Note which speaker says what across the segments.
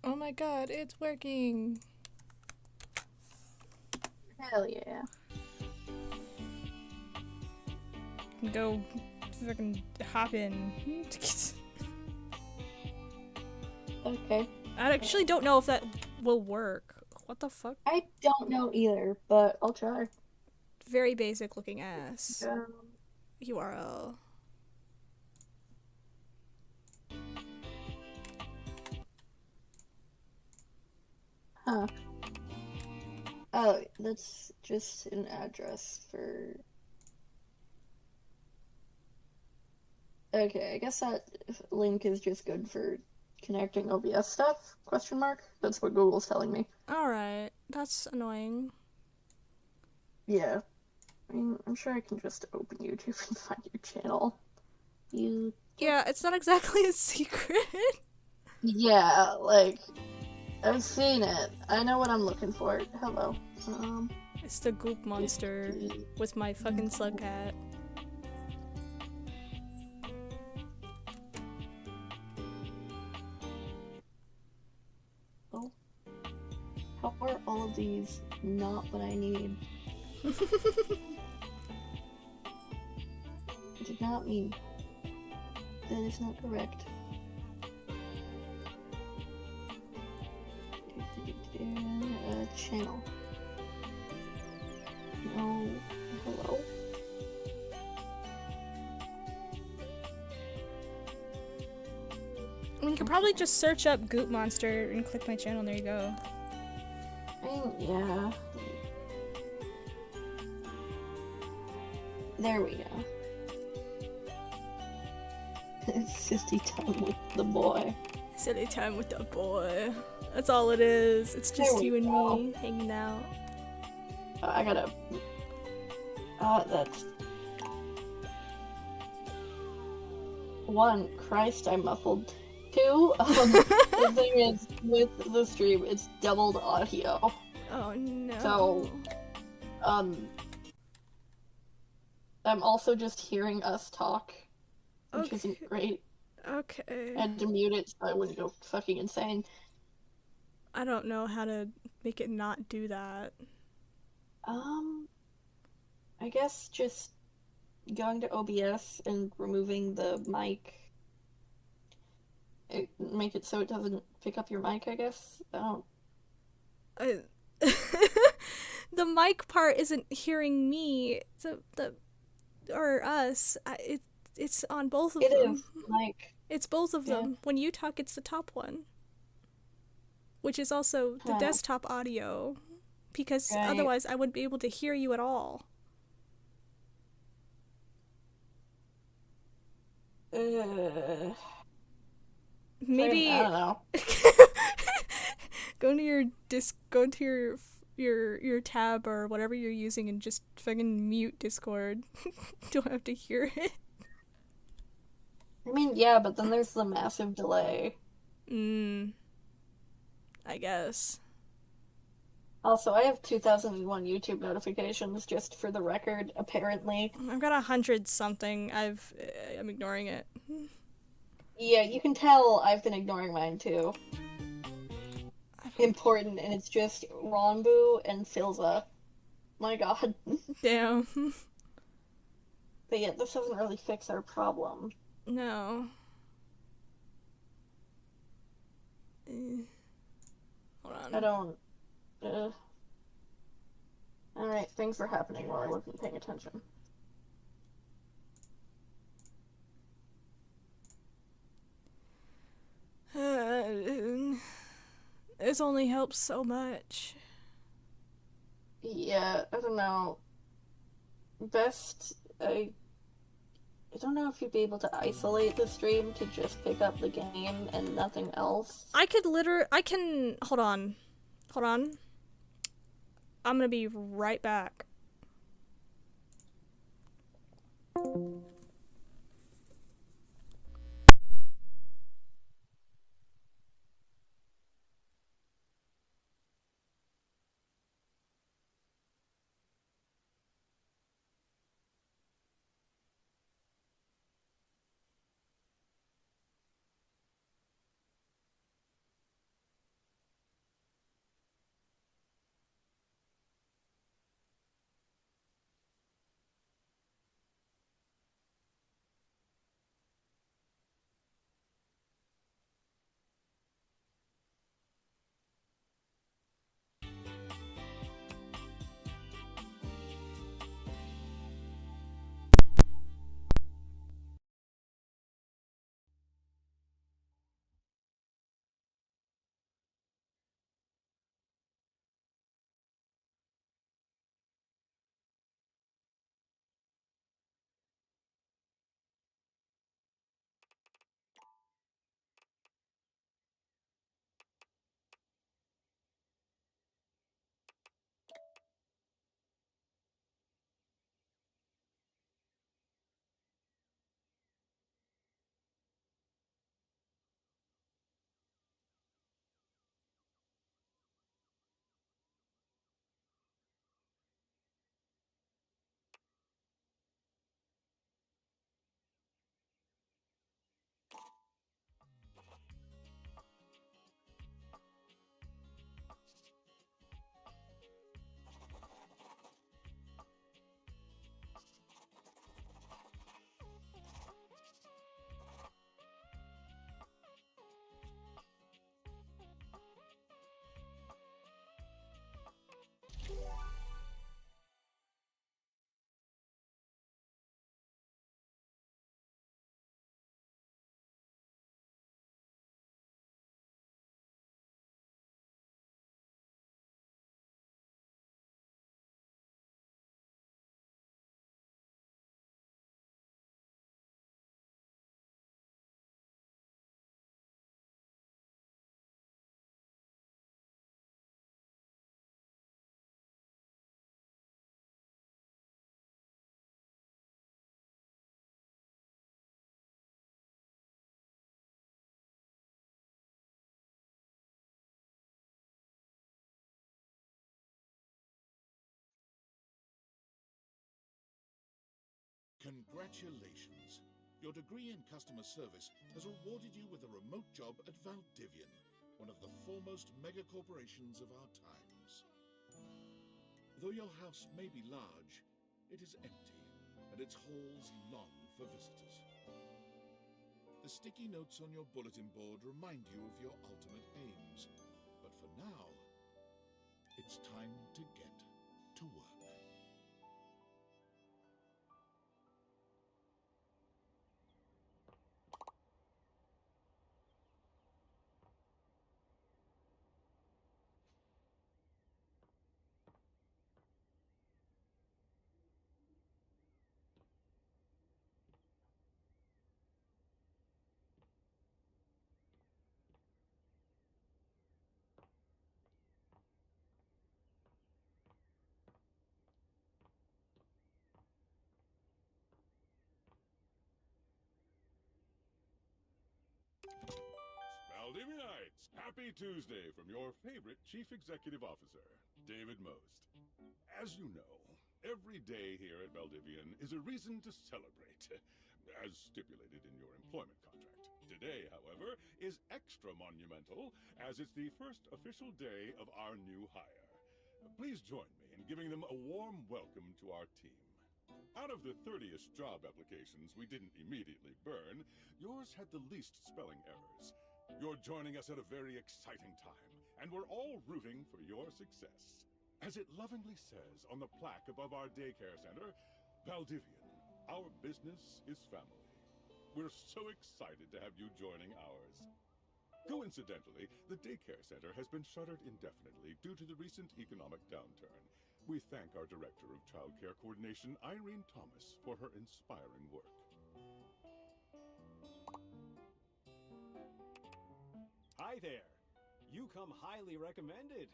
Speaker 1: Oh my god, it's working.
Speaker 2: Hell yeah.
Speaker 1: Go fucking hop in.
Speaker 2: Okay.
Speaker 1: I actually don't know if that will work. What the fuck?
Speaker 2: I don't know either, but I'll try.
Speaker 1: Very basic looking ass.
Speaker 2: Um,
Speaker 1: URL.
Speaker 2: huh. Oh, that's just an address for. Okay, I guess that link is just good for connecting OBS stuff? Question mark. That's what Google's telling me.
Speaker 1: Alright, that's annoying.
Speaker 2: Yeah. I mean, I'm sure I can just open YouTube and find your channel. You.
Speaker 1: Yeah, it's not exactly a secret.
Speaker 2: Yeah, like I've seen it. I know what I'm looking for. Hello.
Speaker 1: It's the goop monster with my fucking slug cat.
Speaker 2: Oh, how are all of these not what I need? I did not mean. That is not correct. Channel. No. Hello?
Speaker 1: I mean, you could probably just search up goop monster and click my channel, and there you go.
Speaker 2: I mean, yeah. There we go. Sissy time with the boy.
Speaker 1: Silly time with the boy. That's all it is. It's just you and me hanging out.
Speaker 2: I gotta. That's. One, Christ, I'm muffled. Two, the thing is, with the stream, it's doubled audio.
Speaker 1: Oh no.
Speaker 2: So, I'm also just hearing us talk, which isn't great.
Speaker 1: Okay.
Speaker 2: I had to mute it so I wouldn't go fucking insane.
Speaker 1: I don't know how to make it not do that.
Speaker 2: I guess just going to OBS and removing the mic. Make it so it doesn't pick up your mic, I guess. I don't.
Speaker 1: The mic part isn't hearing me. Or us. It's on both of them.
Speaker 2: It is, like.
Speaker 1: It's both of them. When you talk, it's the top one. Which is also the desktop audio. Because otherwise I wouldn't be able to hear you at all. Maybe
Speaker 2: I don't know.
Speaker 1: go into your tab or whatever you're using and just fucking mute Discord. Don't have to hear it.
Speaker 2: I mean, yeah, but then there's the massive delay.
Speaker 1: I guess.
Speaker 2: Also, I have 2001 YouTube notifications, just for the record, apparently.
Speaker 1: I've got 100 something. I'm ignoring it.
Speaker 2: Yeah, you can tell I've been ignoring mine too. Important, and it's just Ronbu and Filza. My god.
Speaker 1: Damn.
Speaker 2: But yeah, this doesn't really fix our problem.
Speaker 1: No. Hold on.
Speaker 2: I don't. Alright, things were happening while I wasn't paying attention.
Speaker 1: This only helps so much.
Speaker 2: Yeah, I don't know. Best, I don't know if you'd be able to isolate the stream to just pick up the game and nothing else.
Speaker 1: I can, hold on. Hold on. I'm gonna be right back.
Speaker 3: Congratulations. Your degree in customer service has rewarded you with a remote job at Valdivian, one of the foremost megacorporations of our times. Though your house may be large, it is empty, and its halls long for visitors. The sticky notes on your bulletin board remind you of your ultimate aims, but for now, it's time to get to work.
Speaker 4: Valdivianites, happy Tuesday from your favorite Chief Executive Officer, David Most. As you know, every day here at Valdivian is a reason to celebrate, as stipulated in your employment contract. Today, however, is extra monumental, as it's the first official day of our new hire. Please join me in giving them a warm welcome to our team. Out of the 30-ish job applications we didn't immediately burn, yours had the least spelling errors. You're joining us at a very exciting time, and we're all rooting for your success. As it lovingly says on the plaque above our daycare center, Valdivian, our business is family. We're so excited to have you joining ours. Coincidentally, the daycare center has been shuttered indefinitely due to the recent economic downturn. We thank our Director of Child Care Coordination, Irene Thomas, for her inspiring work.
Speaker 5: Hi there. You come highly recommended.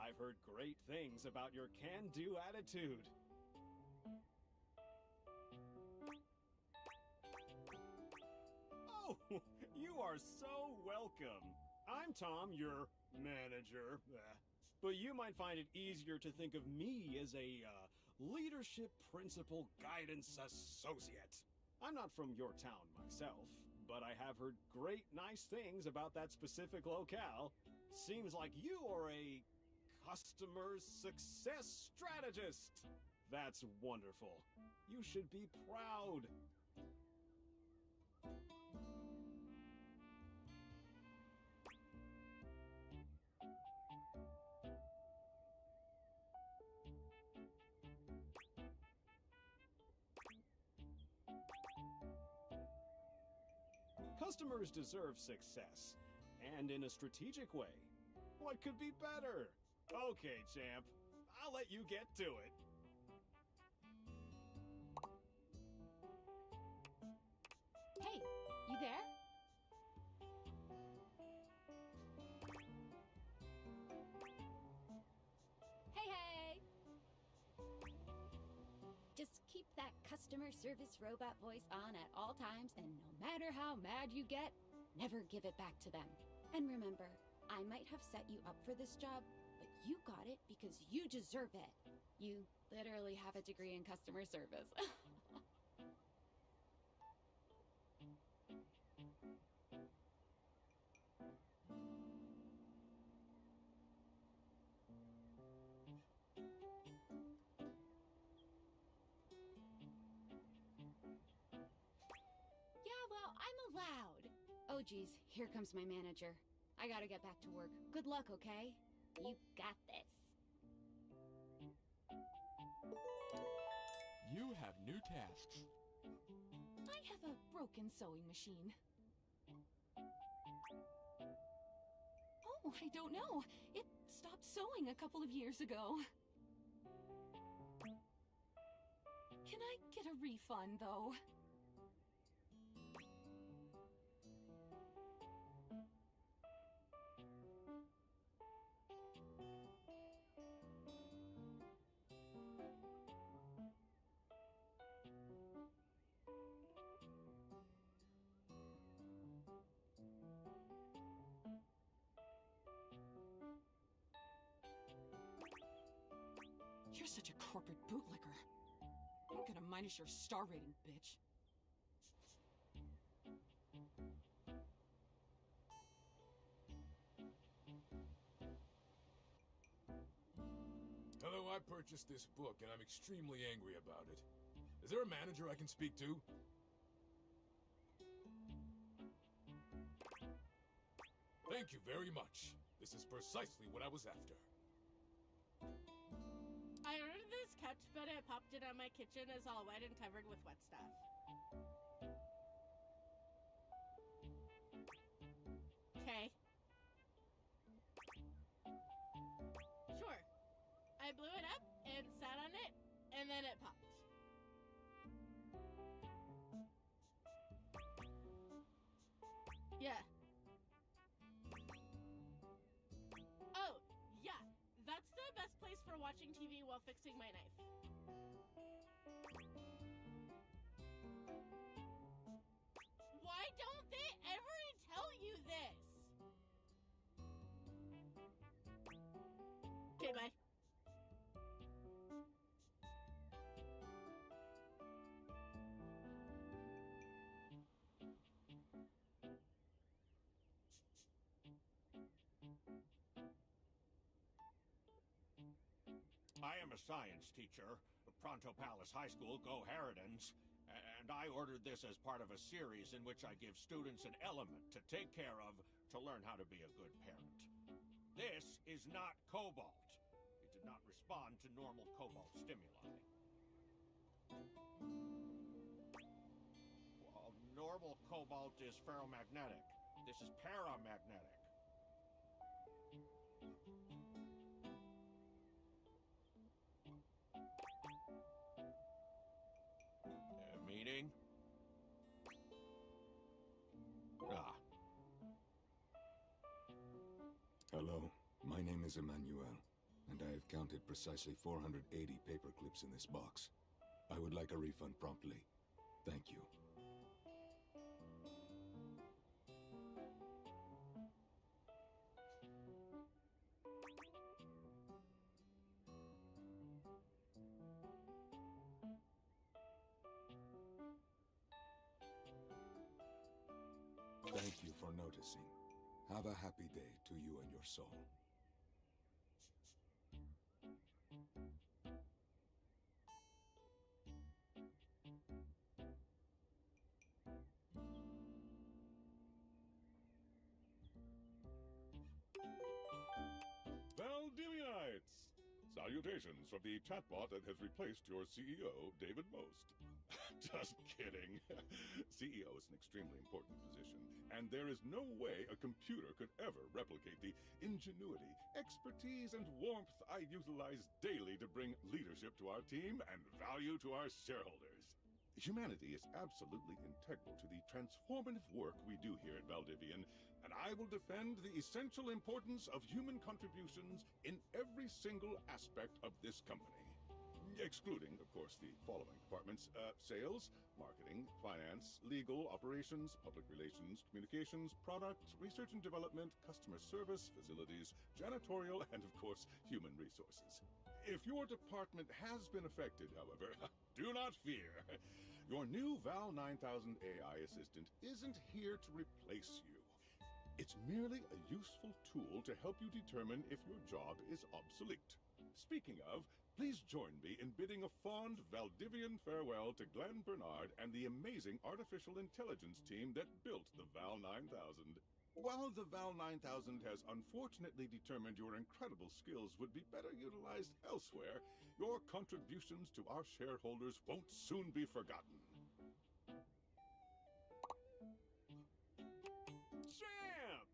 Speaker 5: I've heard great things about your can-do attitude. Oh, you are so welcome. I'm Tom, your manager. But you might find it easier to think of me as a leadership principal guidance associate. I'm not from your town myself, but I have heard great nice things about that specific locale. Seems like you are a customer success strategist. That's wonderful. You should be proud. Customers deserve success, and in a strategic way. What could be better? Okay, champ, I'll let you get to it.
Speaker 6: Hey, you there? Hey! Just keep that customer service robot voice on at all times, and no matter how mad you get, never give it back to them. And remember, I might have set you up for this job, but you got it because you deserve it. You literally have a degree in customer service. I'm allowed. Oh geez, here comes my manager. I gotta get back to work. Good luck, okay? You got this.
Speaker 7: You have new tasks.
Speaker 8: I have a broken sewing machine. Oh, I don't know. It stopped sewing a couple of years ago. Can I get a refund, though? You're such a corporate bootlicker. I'm gonna minus your star rating, bitch.
Speaker 7: Hello, I purchased this book and I'm extremely angry about it. Is there a manager I can speak to? Thank you very much. This is precisely what I was after.
Speaker 9: I ordered this couch, but it popped in on my kitchen is all wet and covered with wet stuff. Okay. Sure. I blew it up and sat on it, and then it popped. Yeah. Oh, yeah. That's the best place for watching TV while fixing my knife. Why don't they ever tell you this? Okay, bye.
Speaker 5: I am a science teacher, Pronto Palace High School, Go Harridans, and I ordered this as part of a series in which I give students an element to take care of to learn how to be a good parent. This is not cobalt. It did not respond to normal cobalt stimuli. Well, normal cobalt is ferromagnetic. This is paramagnetic. Meeting? Ah.
Speaker 10: Hello, my name is Emmanuel, and I have counted precisely 480 paper clips in this box. I would like a refund promptly. Thank you. Thank you for noticing. Have a happy day to you and your soul.
Speaker 4: Valdivianites! Salutations from the chatbot that has replaced your CEO, David Most. Just kidding. CEO is an extremely important position, and there is no way a computer could ever replicate the ingenuity, expertise, and warmth I utilize daily to bring leadership to our team and value to our shareholders. Humanity is absolutely integral to the transformative work we do here at Valdivian, and I will defend the essential importance of human contributions in every single aspect of this company. Excluding, of course, the following departments: sales, marketing, finance, legal, operations, public relations, communications, product, research and development, customer service, facilities, janitorial, and, of course, human resources. If your department has been affected, however, do not fear. Your new Val 9000 AI assistant isn't here to replace you. It's merely a useful tool to help you determine if your job is obsolete. Speaking of, please join me in bidding a fond Valdivian farewell to Glenn Bernard and the amazing artificial intelligence team that built the Val 9000. While the Val 9000 has unfortunately determined your incredible skills would be better utilized elsewhere, your contributions to our shareholders won't soon be forgotten.
Speaker 5: Champ!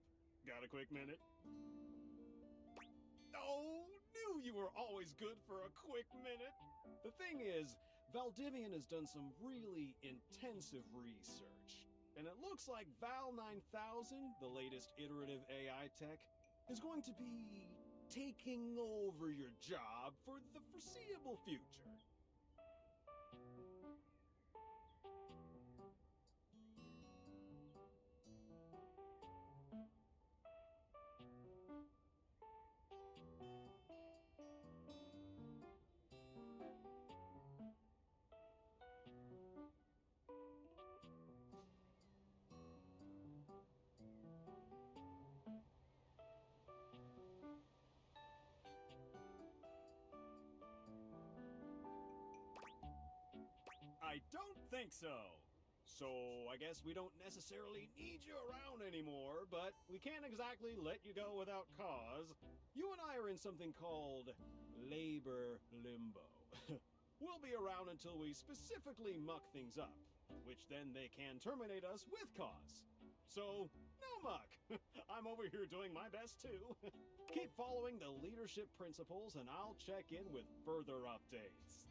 Speaker 5: Got a quick minute? Oh, knew you were always good for a quick minute. The thing is, Valdivian has done some really intensive research. And it looks like Val 9000, the latest iterative AI tech, is going to be taking over your job for the foreseeable future. I don't think so. So I guess we don't necessarily need you around anymore, but we can't exactly let you go without cause. You and I are in something called labor limbo. We'll be around until we specifically muck things up, which then they can terminate us with cause. So, no muck. I'm over here doing my best too. Keep following the leadership principles and I'll check in with further updates.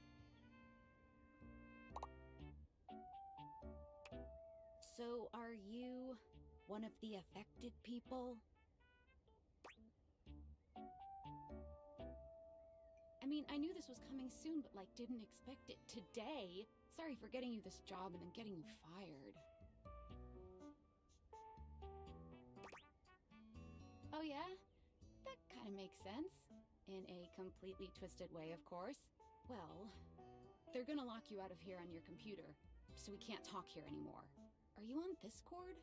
Speaker 6: So, are you one of the affected people? I mean, I knew this was coming soon, but like, didn't expect it today. Sorry for getting you this job and then getting you fired. Oh yeah? That kind of makes sense. In a completely twisted way, of course. Well, they're gonna lock you out of here on your computer, so we can't talk here anymore. Are you on Discord?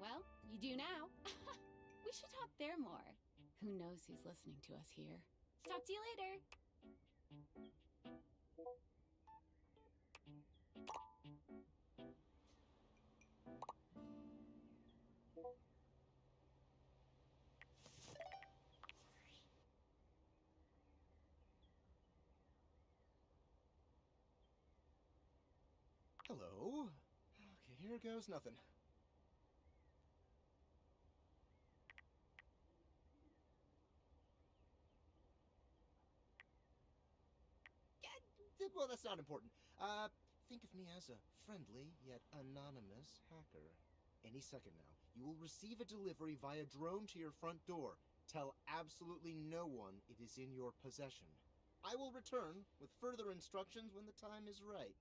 Speaker 6: Well, you do now. We should talk there more. Who knows who's listening to us here. Talk to you later.
Speaker 11: Hello. Okay, here goes nothing. Well, that's not important. Think of me as a friendly yet anonymous hacker. Any second now, you will receive a delivery via drone to your front door. Tell absolutely no one it is in your possession. I will return with further instructions when the time is right.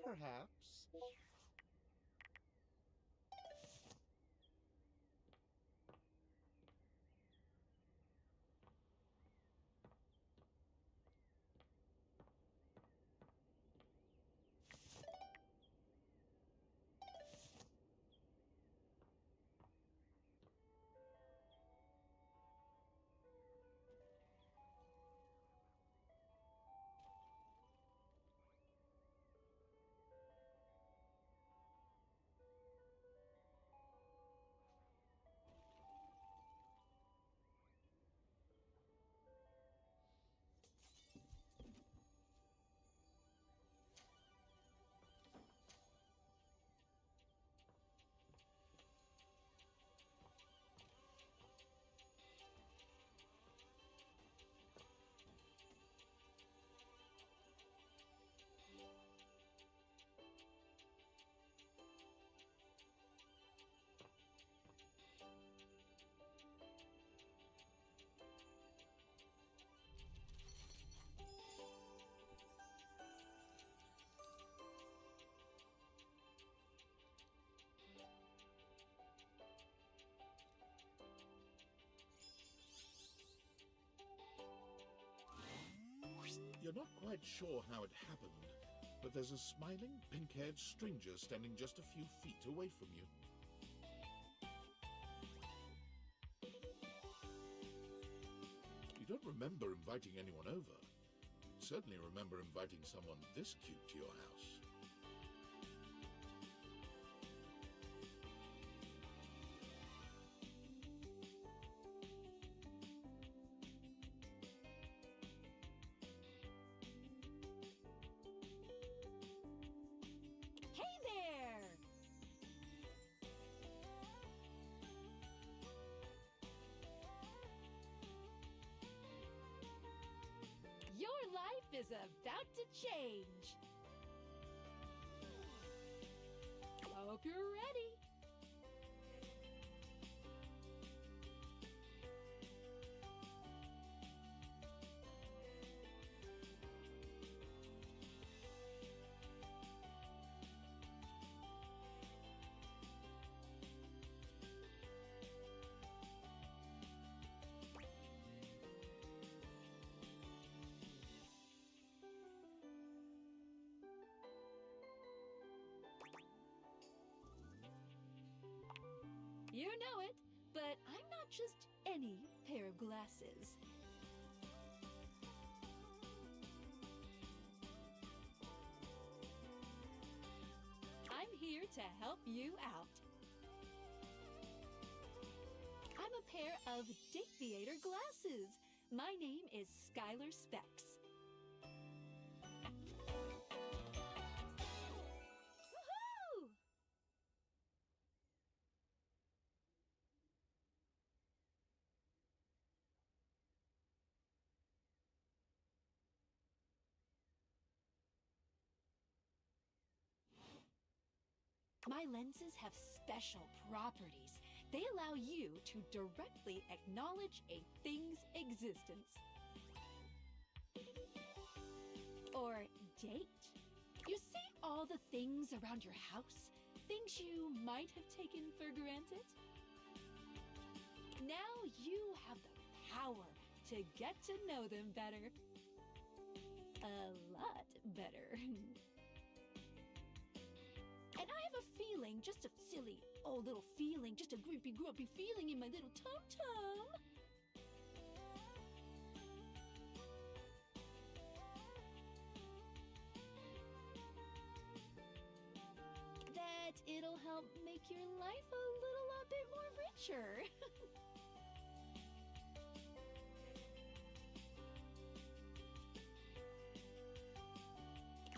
Speaker 11: Perhaps.
Speaker 3: You're not quite sure how it happened, but there's a smiling, pink-haired stranger standing just a few feet away from you. You don't remember inviting anyone over. You certainly remember inviting someone this cute to your house.
Speaker 6: Hey there! Your life is about to change. Hope you're ready.
Speaker 12: just any pair of glasses. I'm here to help you out. I'm a pair of Date Theater glasses. My name is Skylar Specs. Woohoo! My lenses have special properties. They allow you to directly acknowledge a thing's existence. Or date. You see all the things around your house? Things you might have taken for granted? Now you have the power to get to know them better. A lot better. And I have a feeling, just a silly, little feeling, just a grumpy feeling in my little tum-tum. That it'll help make your life a little bit more richer.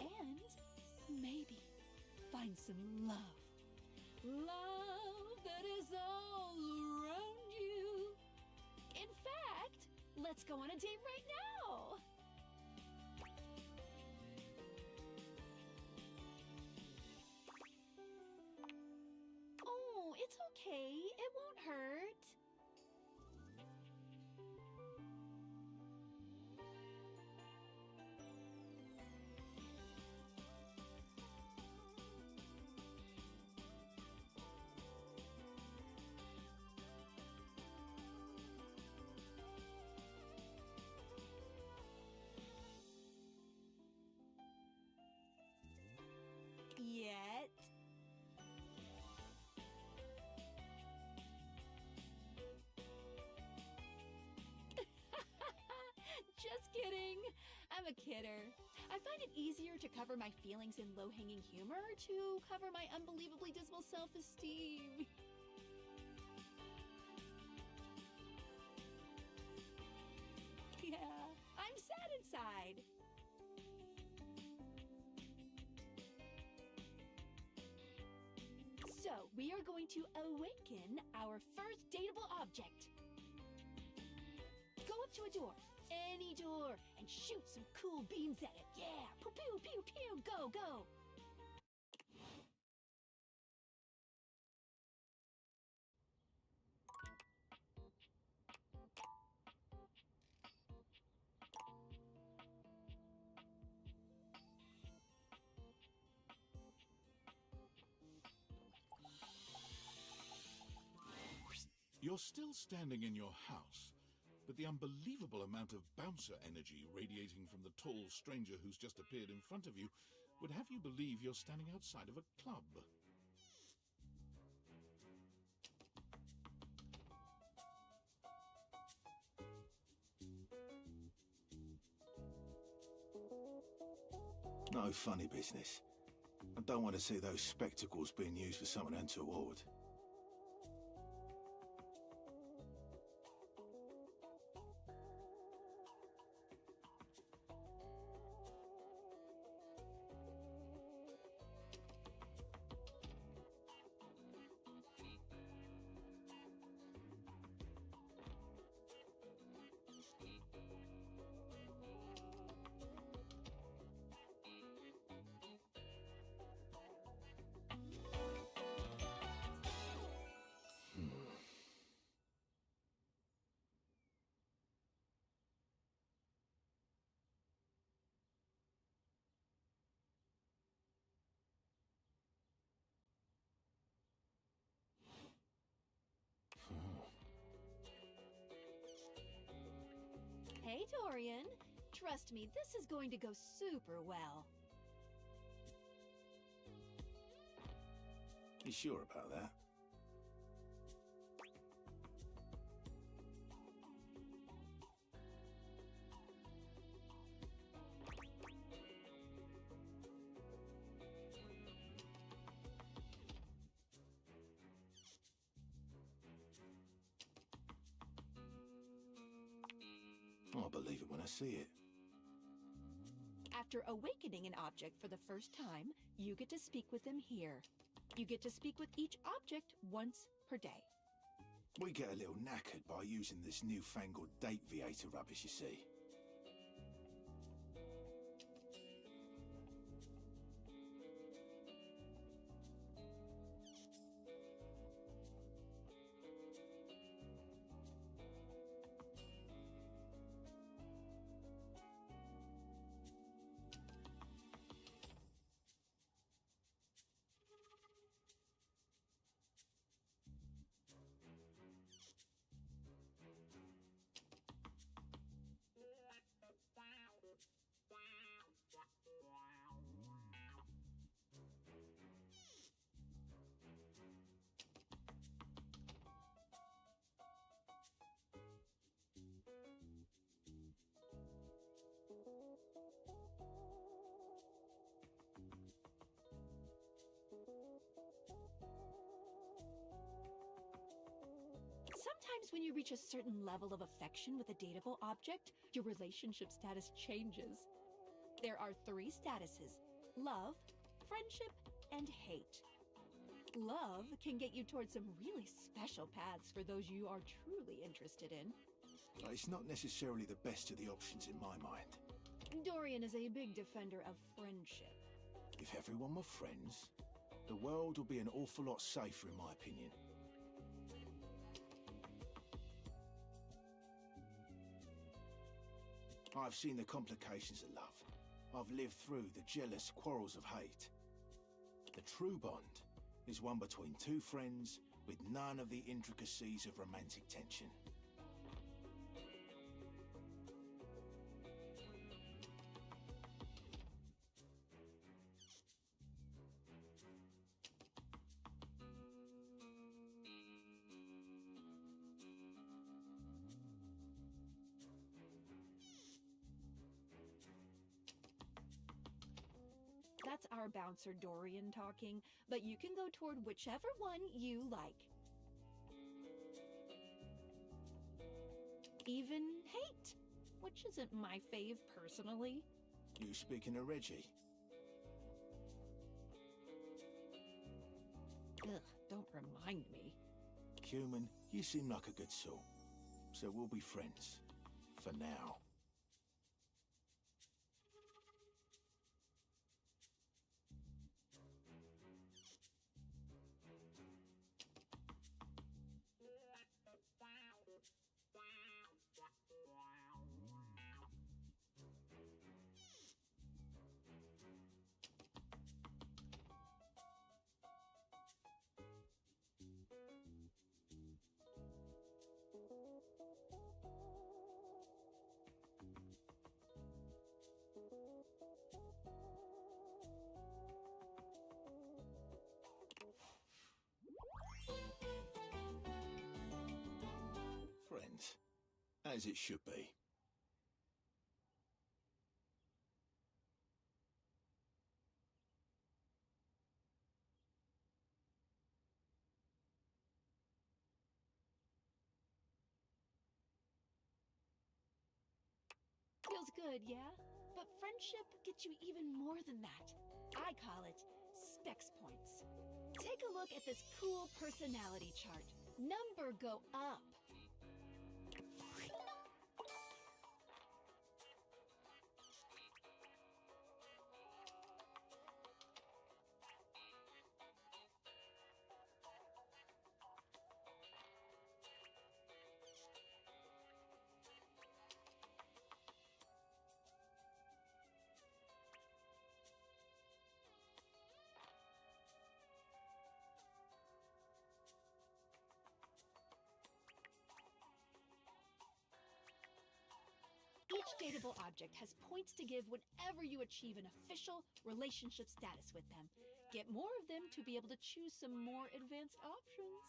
Speaker 12: And maybe find some love. Love that is all around you. In fact, let's go on a date right now. Oh, it's okay. It won't hurt. Yet. Just kidding. I'm a kidder. I find it easier to cover my feelings in low-hanging humor to cover my unbelievably dismal self-esteem. Yeah, I'm sad inside. So, we are going to awaken our first dateable object. Go up to a door, any door, and shoot some cool beams at it. Yeah! Pew, pew, pew, pew! Go, go!
Speaker 3: You're still standing in your house, but the unbelievable amount of bouncer energy radiating from the tall stranger who's just appeared in front of you would have you believe you're standing outside of a club.
Speaker 13: No funny business. I don't want to see those spectacles being used for something untoward.
Speaker 12: Hey, Dorian. Trust me, this is going to go super well.
Speaker 13: You sure about that? believe it when I see it.
Speaker 12: After awakening an object for the first time, you get to speak with them here. You get to speak with each object once per day.
Speaker 13: We get a little knackered by using this newfangled date viator rubbish, you see.
Speaker 12: Sometimes when you reach a certain level of affection with a dateable object, your relationship status changes. There are 3 statuses: love, friendship, and hate. Love can get you towards some really special paths for those you are truly interested in.
Speaker 13: But it's not necessarily the best of the options in my mind.
Speaker 12: Dorian is a big defender of friendship.
Speaker 13: If everyone were friends, the world would be an awful lot safer, in my opinion. I've seen the complications of love. I've lived through the jealous quarrels of hate. The true bond is one between 2 friends with none of the intricacies of romantic tension.
Speaker 12: That's our bouncer Dorian talking, but you can go toward whichever one you like. Even hate, which isn't my fave personally.
Speaker 13: You speaking of Reggie?
Speaker 12: Ugh, don't remind me.
Speaker 13: Human, you seem like a good soul. So we'll be friends. For now. Friends. As it should be.
Speaker 12: Feels good, yeah? But friendship gets you even more than that. I call it specs points. Take a look at this cool personality chart. Number go up. Each dateable object has points to give whenever you achieve an official relationship status with them. Get more of them to be able to choose some more advanced options.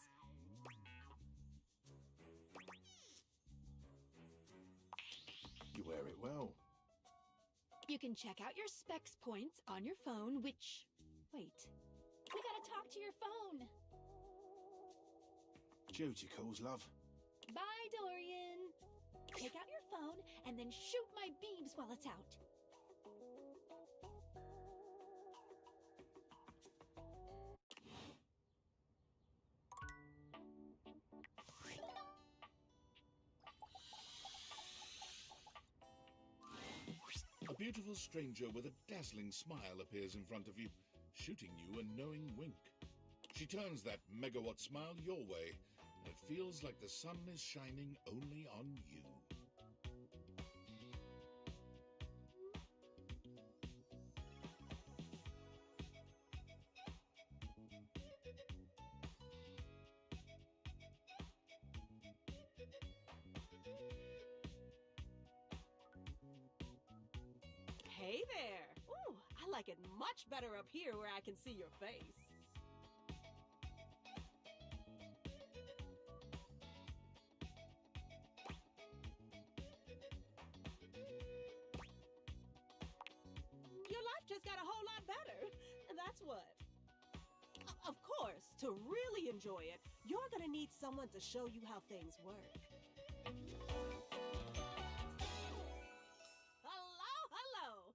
Speaker 13: You wear it well.
Speaker 12: You can check out your specs points on your phone, which... Wait.
Speaker 8: We gotta talk to your phone.
Speaker 13: Duty calls, love.
Speaker 12: Bye, Dorian. take out your phone and then shoot my beams while it's out.
Speaker 3: A beautiful stranger with a dazzling smile appears in front of you, shooting you a knowing wink. She turns that megawatt smile your way, and it feels like the sun is shining only on you.
Speaker 14: Hey there! Ooh, I like it much better up here where I can see your face. Your life just got a whole lot better. That's what. Of course, to really enjoy it, you're gonna need someone to show you how things work. Hello!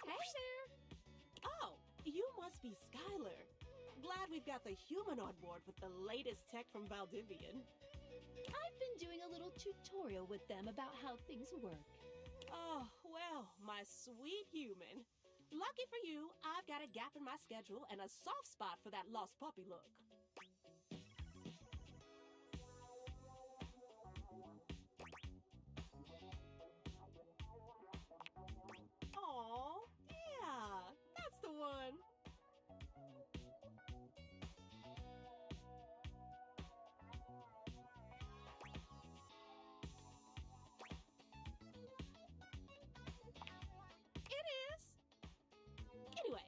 Speaker 14: Hey there! Oh, you must be Skylar. Glad we've got the human on board with the latest tech from Valdivian.
Speaker 12: I've been doing a little tutorial with them about how things work.
Speaker 14: Oh, well, my sweet human. Lucky for you, I've got a gap in my schedule and a soft spot for that lost puppy look. Aw, yeah, that's the one. It is. Anyway.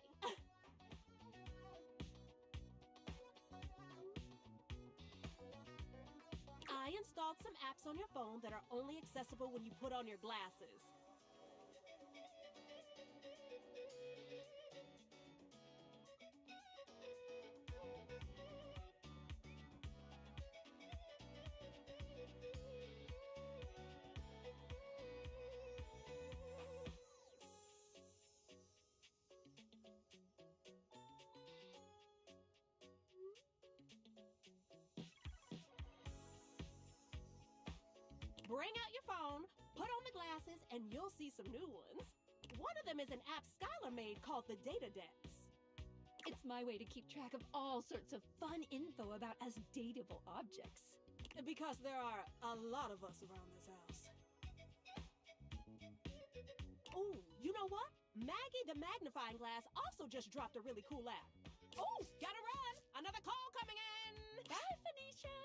Speaker 14: I installed some apps on your phone that are only accessible when you put on your glasses. Bring out your phone, put on the glasses, and you'll see some new ones. One of them is an app Skylar made called the Data Dex.
Speaker 12: It's my way to keep track of all sorts of fun info about us dateable objects.
Speaker 14: Because there are a lot of us around this house. Oh, you know what? Maggie the Magnifying Glass also just dropped a really cool app. Oh, gotta run! Another call coming in!
Speaker 12: Bye, Phoenicia!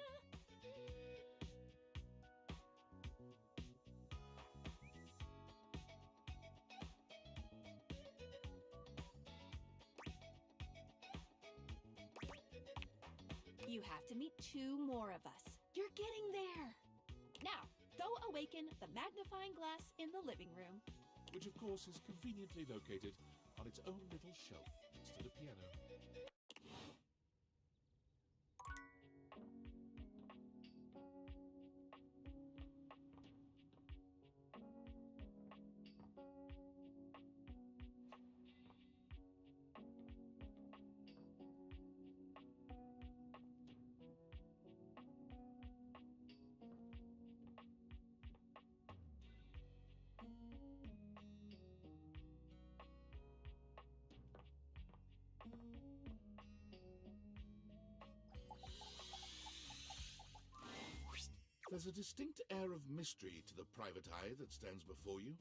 Speaker 12: You have to meet 2 more of us. You're getting there. Now, go awaken the magnifying glass in the living room.
Speaker 3: Which of course is conveniently located on its own little shelf next to the piano. There's a distinct air of mystery to the private eye that stands before you.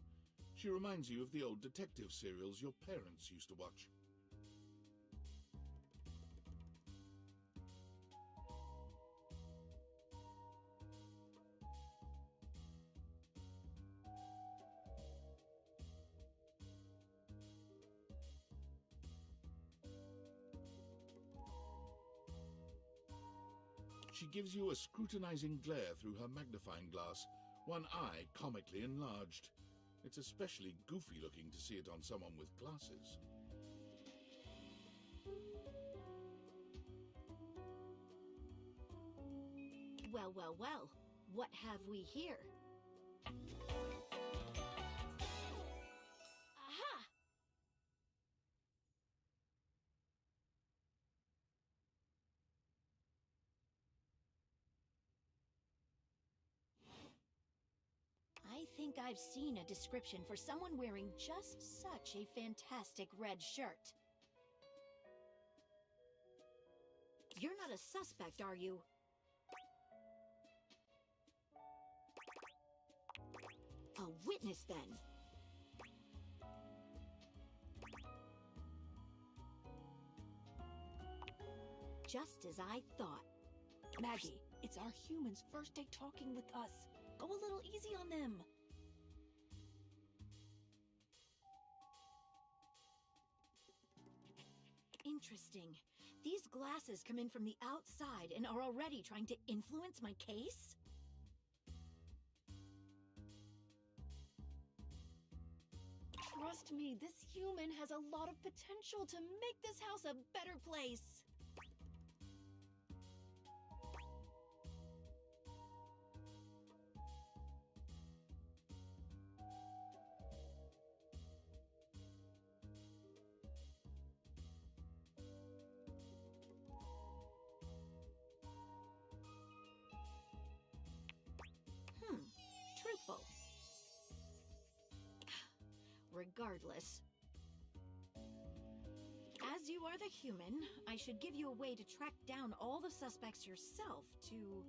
Speaker 3: She reminds you of the old detective serials your parents used to watch. She gives you a scrutinizing glare through her magnifying glass, one eye comically enlarged. It's especially goofy looking to see it on someone with glasses.
Speaker 12: Well, well, well. What have we here? Aha! I think I've seen a description for someone wearing just such a fantastic red shirt. You're not a suspect, are you? A witness, then. Just as I thought.
Speaker 8: Maggie, it's our humans' first day talking with us. Go a little easy on them.
Speaker 12: Interesting. These glasses come in from the outside and are already trying to influence my case?
Speaker 8: Trust me, this human has a lot of potential to make this house a better place.
Speaker 12: Truthful. Regardless. As you are the human, I should give you a way to track down all the suspects yourself to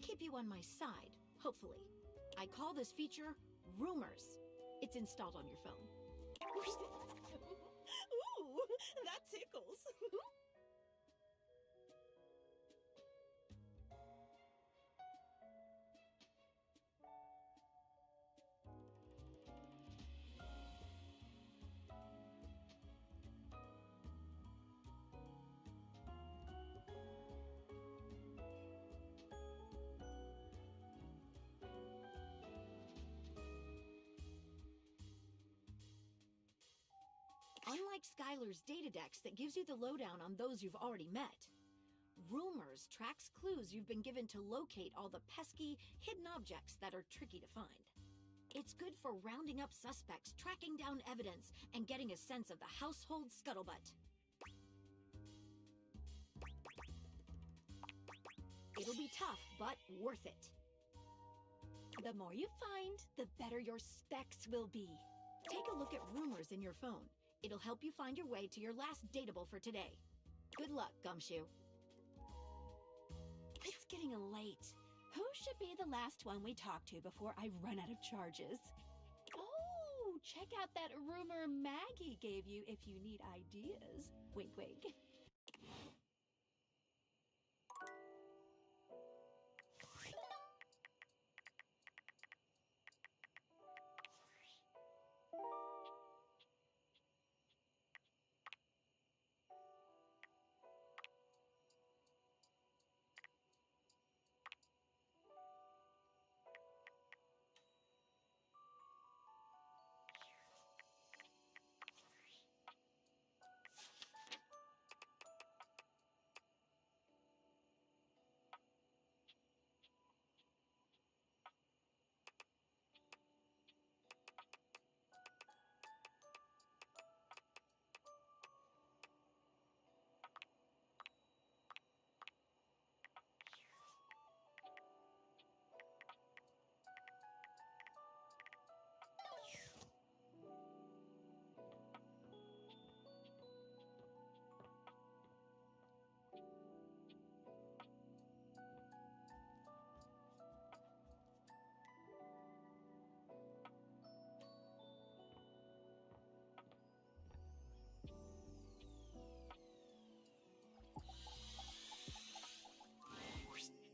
Speaker 12: keep you on my side, hopefully. I call this feature Rumors. It's installed on your phone.
Speaker 14: Ooh, that tickles.
Speaker 12: Unlike Skylar's Datadex that gives you the lowdown on those you've already met, Rumors tracks clues you've been given to locate all the pesky, hidden objects that are tricky to find. It's good for rounding up suspects, tracking down evidence, and getting a sense of the household scuttlebutt. It'll be tough, but worth it.
Speaker 8: The more you find, the better your specs will be.
Speaker 12: Take a look at Rumors in your phone. It'll help you find your way to your last dateable for today. Good luck, Gumshoe.
Speaker 8: It's getting late. Who should be the last one we talk to before I run out of charges? Oh, check out that rumor Maggie gave you if you need ideas. Wink, wink.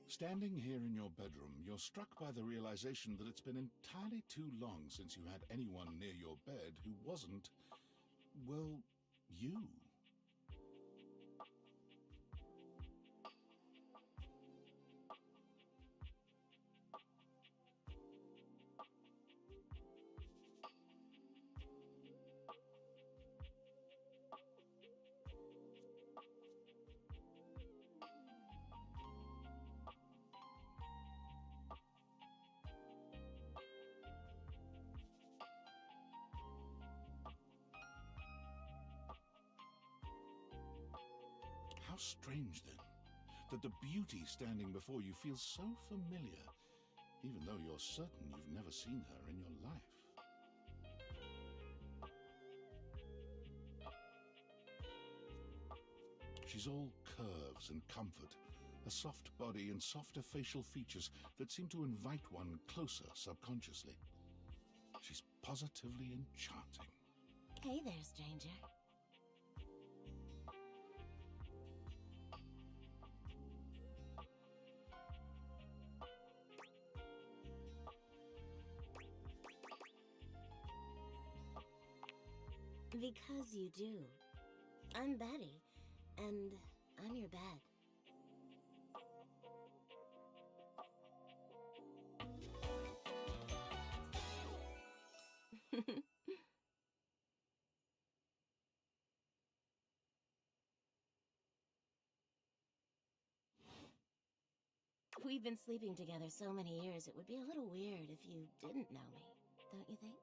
Speaker 3: Standing here in your bedroom, you're struck by the realization that it's been entirely too long since you had anyone near your bed who wasn't, well, you. How strange, then, that the beauty standing before you feels so familiar, even though you're certain you've never seen her in your life. She's all curves and comfort, a soft body and softer facial features that seem to invite one closer subconsciously. She's positively enchanting.
Speaker 15: Hey there, stranger. Because you do. I'm Betty, and I'm your bed. We've been sleeping together so many years, it would be a little weird if you didn't know me, don't you think?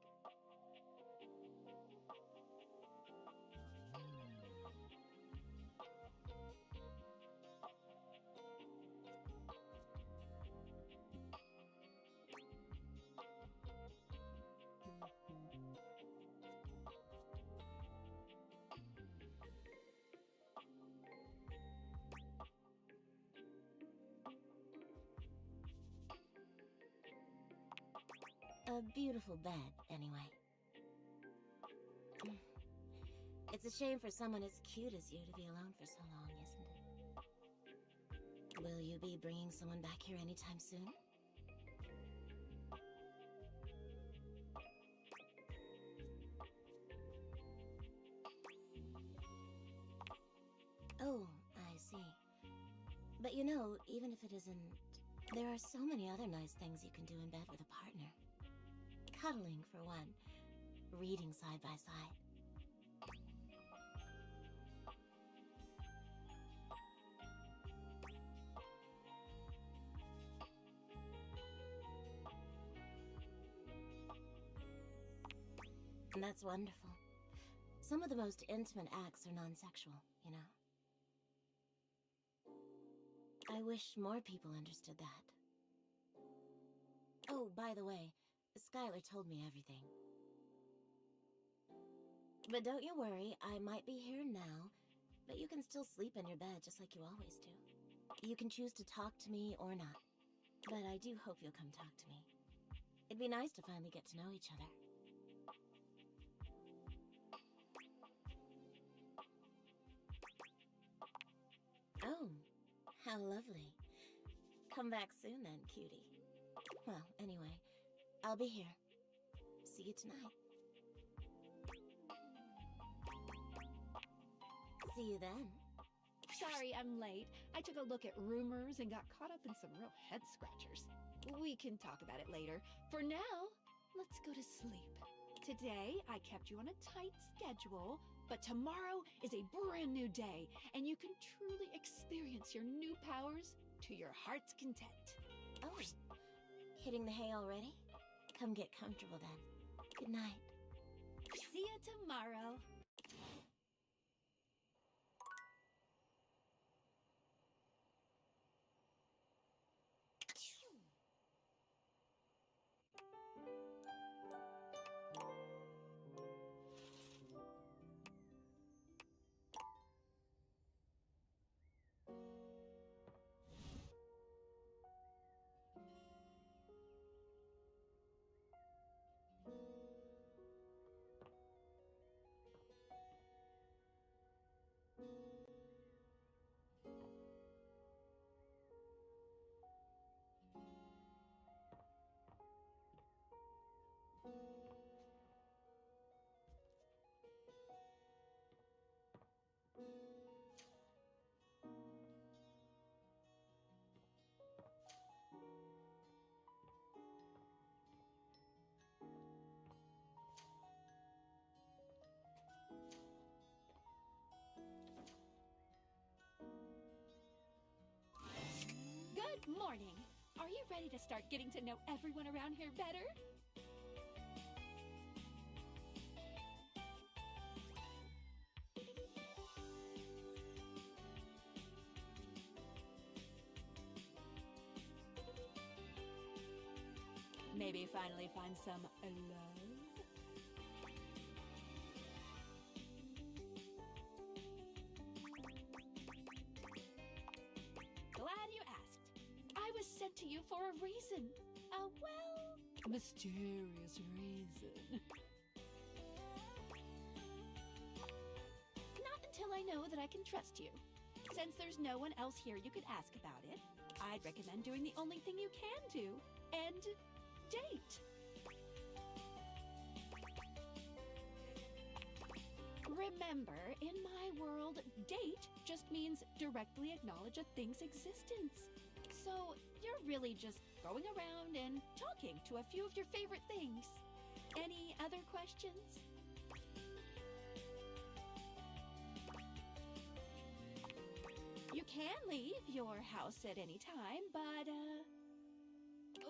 Speaker 15: A beautiful bed, anyway. It's a shame for someone as cute as you to be alone for so long, isn't it? Will you be bringing someone back here anytime soon? Oh, I see. But you know, even if it isn't, there are so many other nice things you can do in bed with a partner. Cuddling, for one. Reading side by side. And that's wonderful. Some of the most intimate acts are non-sexual, you know? I wish more people understood that. Oh, by the way, Skylar told me everything. But don't you worry, I might be here now, but you can still sleep in your bed just like you always do. You can choose to talk to me or not, but I do hope you'll come talk to me. It'd be nice to finally get to know each other. Oh, how lovely. Come back soon then, cutie. Well, anyway, I'll be here. See you tonight. See you then.
Speaker 8: Sorry I'm late. I took a look at rumors and got caught up in some real head scratchers. We can talk about it later. For now, let's go to sleep. Today, I kept you on a tight schedule, but tomorrow is a brand new day, and you can truly experience your new powers to your heart's content.
Speaker 15: Oh, hitting the hay already? Come get comfortable then. Good night.
Speaker 8: See you tomorrow. Good morning. Are you ready to start getting to know everyone around here better? Maybe finally find some love? Glad you asked. I was sent to you for a reason. A, well, mysterious reason. Not until I know that I can trust you. Since there's no one else here you could ask about it, I'd recommend doing the only thing you can do, and date. Remember, in my world, date just means directly acknowledge a thing's existence. So, you're really just going around and talking to a few of your favorite things. Any other questions? You can leave your house at any time, but,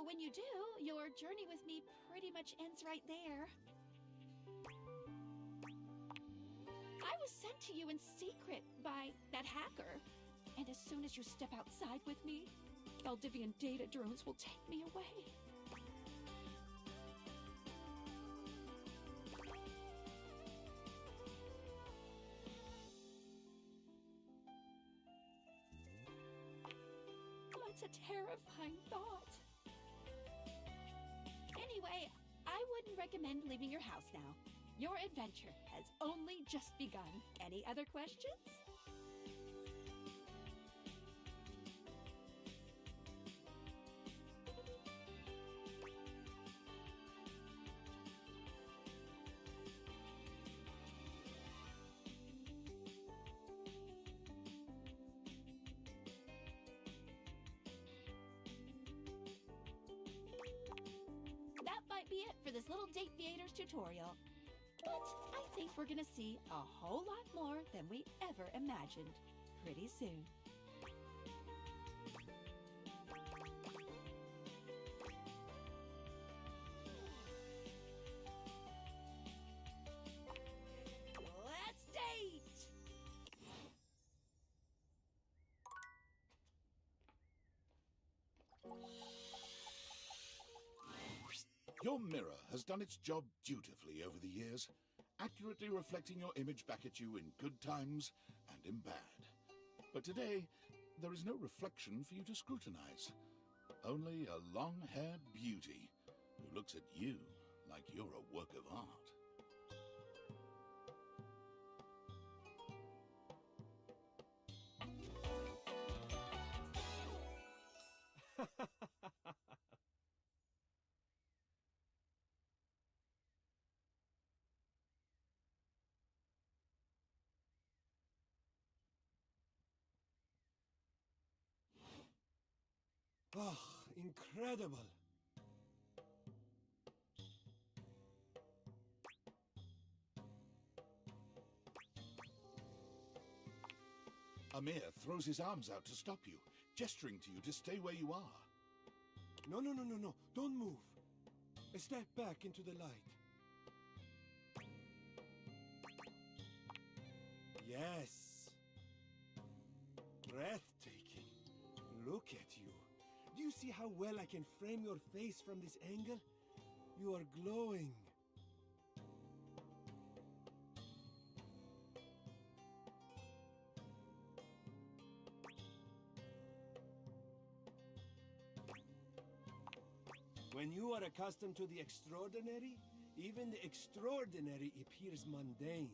Speaker 8: when you do, your journey with me pretty much ends right there. I was sent to you in secret by that hacker, and as soon as you step outside with me, Valdivian data drones will take me away. It's a terrifying thought. Anyway, I wouldn't recommend leaving your house now. Your adventure has only just begun. Any other questions? That might be it for this little Date Viators tutorial. But I think we're gonna see a whole lot more than we ever imagined pretty soon. Let's date!
Speaker 3: Your mirror has done its job dutifully over the years, accurately reflecting your image back at you in good times and in bad. But today, there is no reflection for you to scrutinize. Only a long-haired beauty who looks at you like you're a work of art.
Speaker 16: Oh, incredible.
Speaker 3: Amir throws his arms out to stop you, gesturing to you to stay where you are.
Speaker 16: No, no, no, no, no. Don't move. Step back into the light. Yes. Breathtaking. Look at you. Do you see how well I can frame your face from this angle? You are glowing. When you are accustomed to the extraordinary, even the extraordinary appears mundane.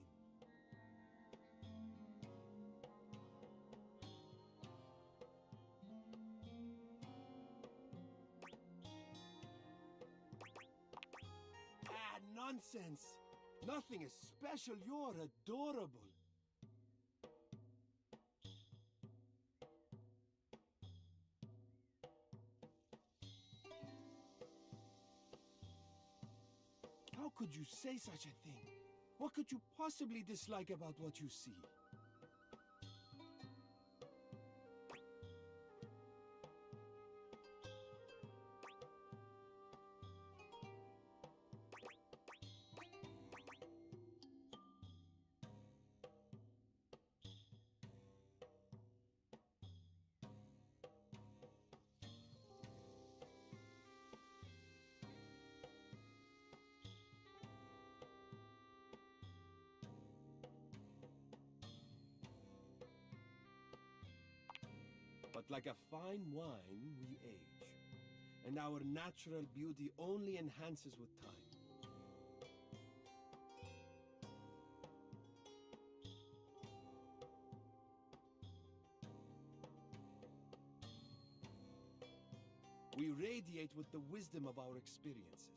Speaker 16: Ah, nonsense! Nothing is special, you're adorable. How could you say such a thing? What could you possibly dislike about what you see? But like a fine wine, we age. And our natural beauty only enhances with time. We radiate with the wisdom of our experiences.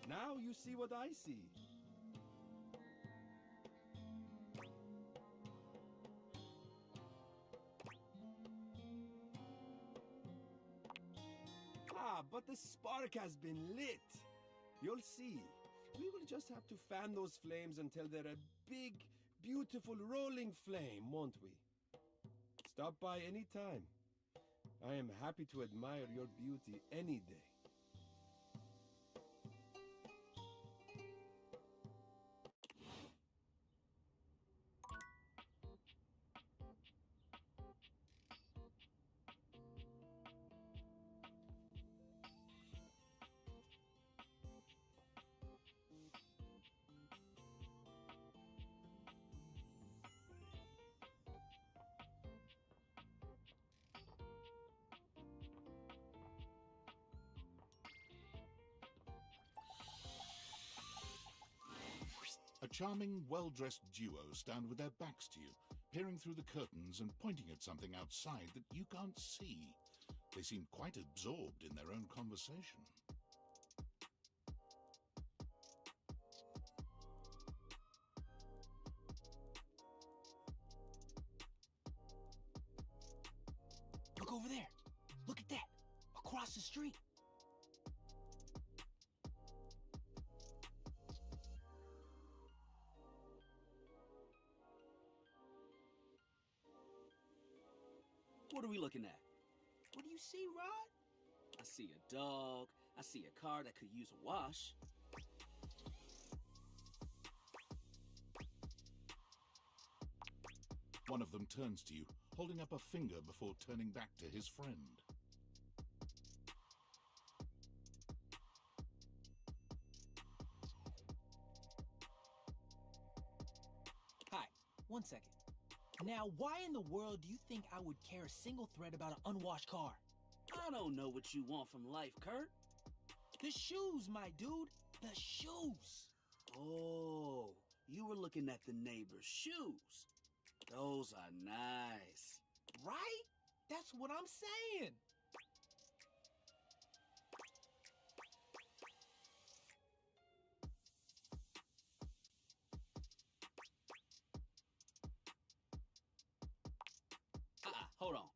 Speaker 16: Now you see what I see. Ah, but the spark has been lit. You'll see. We will just have to fan those flames until they're a big, beautiful rolling flame, won't we? Stop by any time. I am happy to admire your beauty any day.
Speaker 3: A charming, well-dressed duo stand with their backs to you, peering through the curtains and pointing at something outside that you can't see. They seem quite absorbed in their own conversation.
Speaker 17: Look over there. Look at that. Across the street.
Speaker 18: What are we looking at?
Speaker 17: What do you see, Rod?
Speaker 18: I see a dog. I see a car that could use a wash.
Speaker 3: One of them turns to you, holding up a finger before turning back to his friend.
Speaker 17: Hi, 1 second. Now, why in the world do you think I would care a single thread about an unwashed car?
Speaker 18: I don't know what you want from life, Kurt.
Speaker 17: The shoes, my dude. The shoes.
Speaker 18: Oh, you were looking at the neighbor's shoes. Those are nice.
Speaker 17: Right? That's what I'm saying.
Speaker 18: Hold on.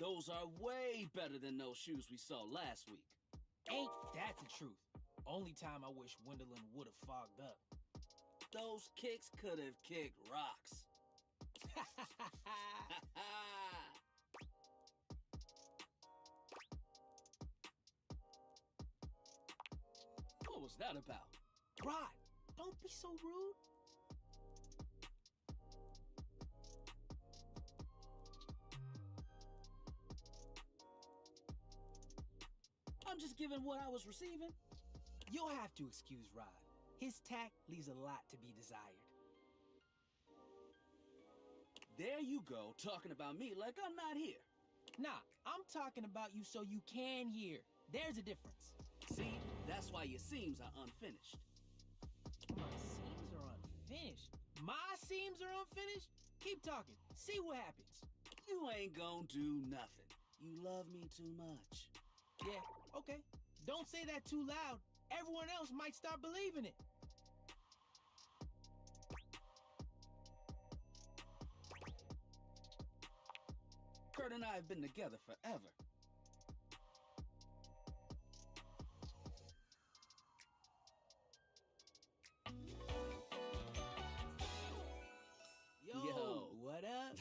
Speaker 18: Those are way better than those shoes we saw last week.
Speaker 17: Ain't that the truth? Only time I wish Wendelin would have fogged up.
Speaker 18: Those kicks could have kicked rocks. What was that about?
Speaker 17: Rod, don't be so rude.
Speaker 18: I'm just giving what I was receiving.
Speaker 17: You'll have to excuse Rod. His tact leaves a lot to be desired.
Speaker 18: There you go, talking about me like I'm not here.
Speaker 17: Nah, I'm talking about you so you can hear. There's a difference.
Speaker 18: See, that's why your seams are unfinished.
Speaker 17: My seams are unfinished? My seams are unfinished? Keep talking. See what happens.
Speaker 18: You ain't gonna do nothing. You love me too much.
Speaker 17: Yeah, okay. Don't say that too loud. Everyone else might start believing it.
Speaker 18: Kurt and I have been together forever.
Speaker 17: Yo, what up?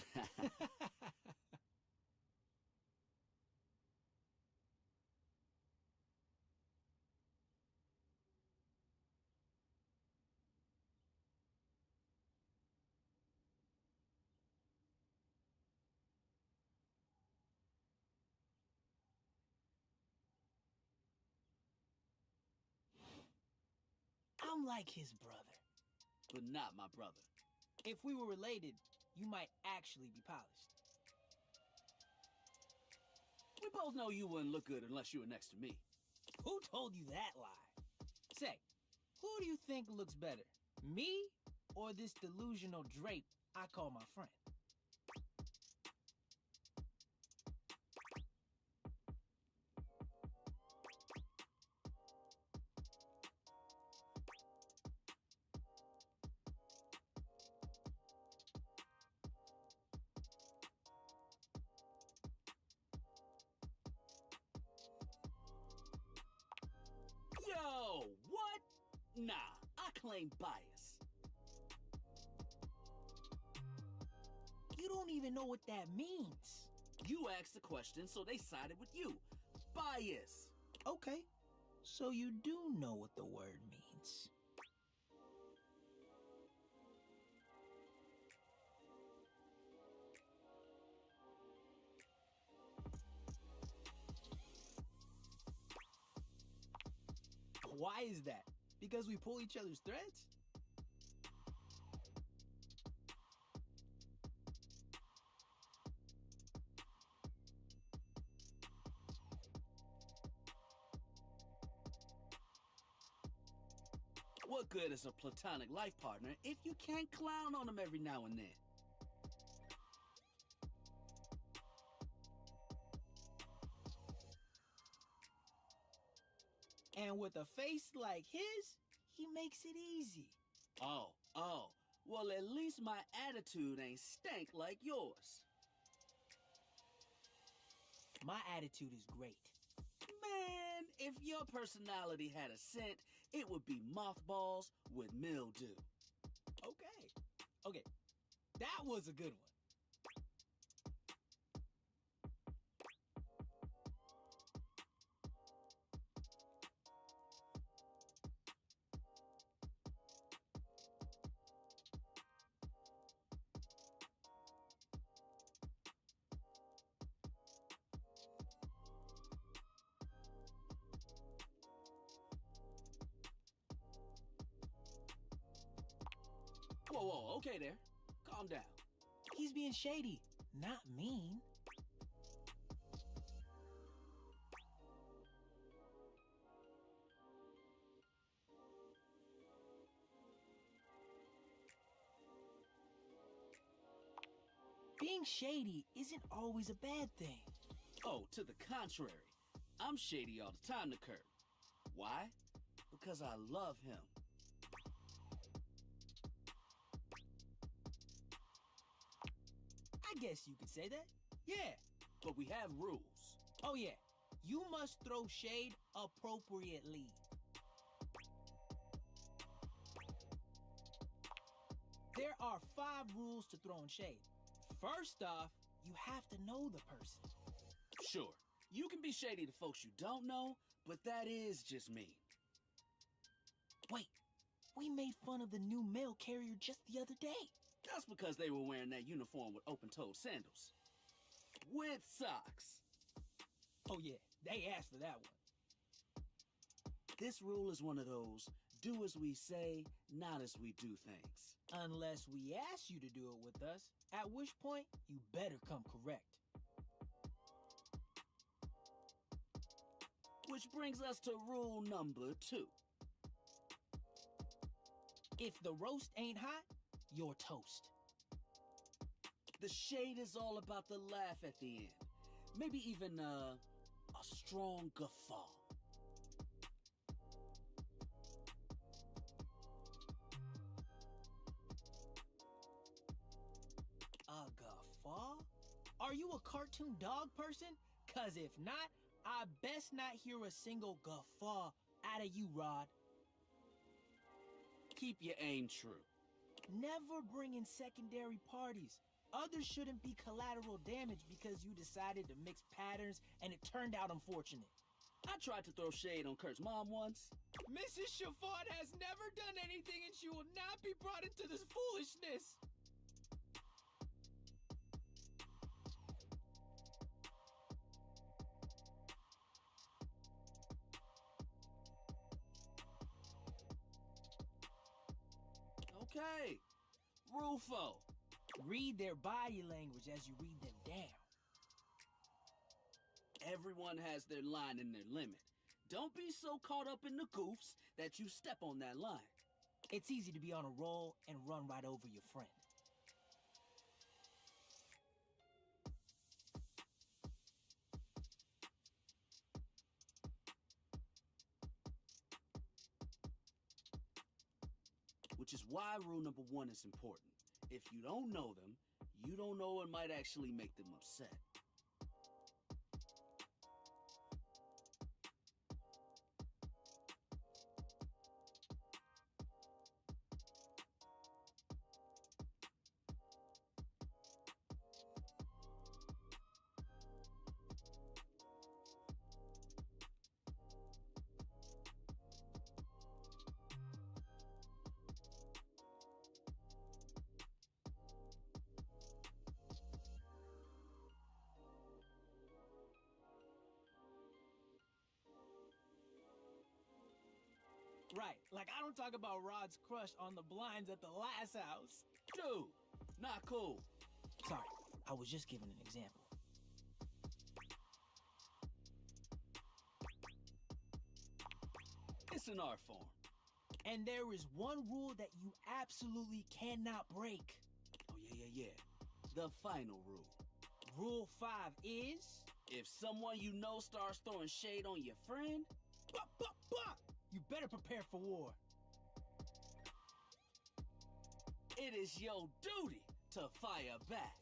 Speaker 17: I'm like his brother.
Speaker 18: But not my brother.
Speaker 17: If we were related, you might actually be polished.
Speaker 18: We both know you wouldn't look good unless you were next to me.
Speaker 17: Who told you that lie? Say, who do you think looks better? Me or this delusional drape I call my friend?
Speaker 18: Yo, what? Nah, I claim bias.
Speaker 17: You don't even know what that means.
Speaker 18: You asked the question, so they sided with you. Bias.
Speaker 17: Okay, so you do know what the word means. Why is that? Because we pull each other's threads?
Speaker 18: What good is a platonic life partner if you can't clown on them every now and then?
Speaker 17: And with a face like his, he makes it easy.
Speaker 18: Oh. Well, at least my attitude ain't stank like yours.
Speaker 17: My attitude is great.
Speaker 18: Man, if your personality had a scent, it would be mothballs with mildew.
Speaker 17: Okay, that was a good one.
Speaker 18: Whoa, okay there. Calm down.
Speaker 17: He's being shady, not mean. Being shady isn't always a bad thing.
Speaker 18: Oh, to the contrary. I'm shady all the time to Kurt. Why? Because I love him.
Speaker 17: I guess you could say that.
Speaker 18: Yeah, but we have rules.
Speaker 17: Oh yeah, you must throw shade appropriately. There are 5 rules to throwing shade. First off, you have to know the person.
Speaker 18: Sure, you can be shady to folks you don't know, but that is just mean.
Speaker 17: Wait, we made fun of the new mail carrier just the other day.
Speaker 18: That's because they were wearing that uniform with open-toed sandals. With socks.
Speaker 17: Oh yeah, they asked for that one.
Speaker 18: This rule is one of those, do as we say, not as we do things.
Speaker 17: Unless we ask you to do it with us, at which point you better come correct.
Speaker 18: Which brings us to rule number 2.
Speaker 17: If the roast ain't hot, you're toast.
Speaker 18: The shade is all about the laugh at the end. Maybe even a strong guffaw.
Speaker 17: A guffaw? Are you a cartoon dog person? 'Cause if not, I best not hear a single guffaw out of you, Rod.
Speaker 18: Keep your aim true.
Speaker 17: Never bring in secondary parties. Others shouldn't be collateral damage because you decided to mix patterns and it turned out unfortunate.
Speaker 18: I tried to throw shade on Kurt's mom once.
Speaker 17: Mrs. Shafat has never done anything and she will not be brought into this foolishness.
Speaker 18: Okay. Rufo.
Speaker 17: Read their body language as you read them down.
Speaker 18: Everyone has their line and their limit. Don't be so caught up in the goofs that you step on that line.
Speaker 17: It's easy to be on a roll and run right over your friend.
Speaker 18: Which is why rule number 1 is important. If you don't know them, you don't know what might actually make them upset.
Speaker 17: Right, like I don't talk about Rod's crush on the blinds at the last house.
Speaker 18: Dude, not cool.
Speaker 17: Sorry, I was just giving an example.
Speaker 18: It's an art form.
Speaker 17: And there is one rule that you absolutely cannot break.
Speaker 18: Oh, yeah. The final rule.
Speaker 17: Rule 5 is...
Speaker 18: If someone you know starts throwing shade on your friend...
Speaker 17: You better prepare for war.
Speaker 18: It is your duty to fire back.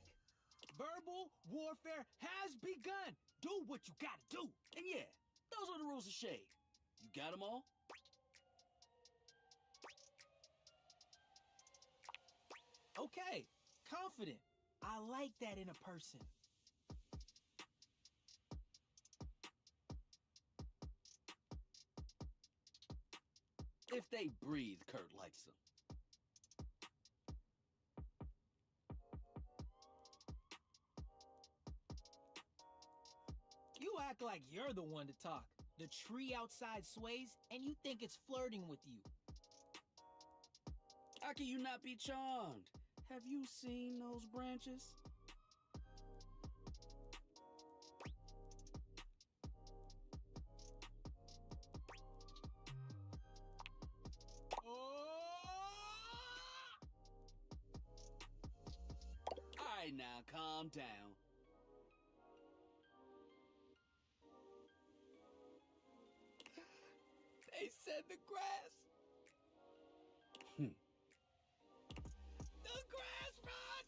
Speaker 17: Verbal warfare has begun. Do what you gotta do.
Speaker 18: And yeah, those are the rules of shade. You got them all?
Speaker 17: Okay, confident. I like that in a person.
Speaker 18: If they breathe, Kurt likes them.
Speaker 17: You act like you're the one to talk. The tree outside sways, and you think it's flirting with you.
Speaker 18: How can you not be charmed? Have you seen those branches? Alright now, calm down.
Speaker 17: They said the grass. The grass, Rod!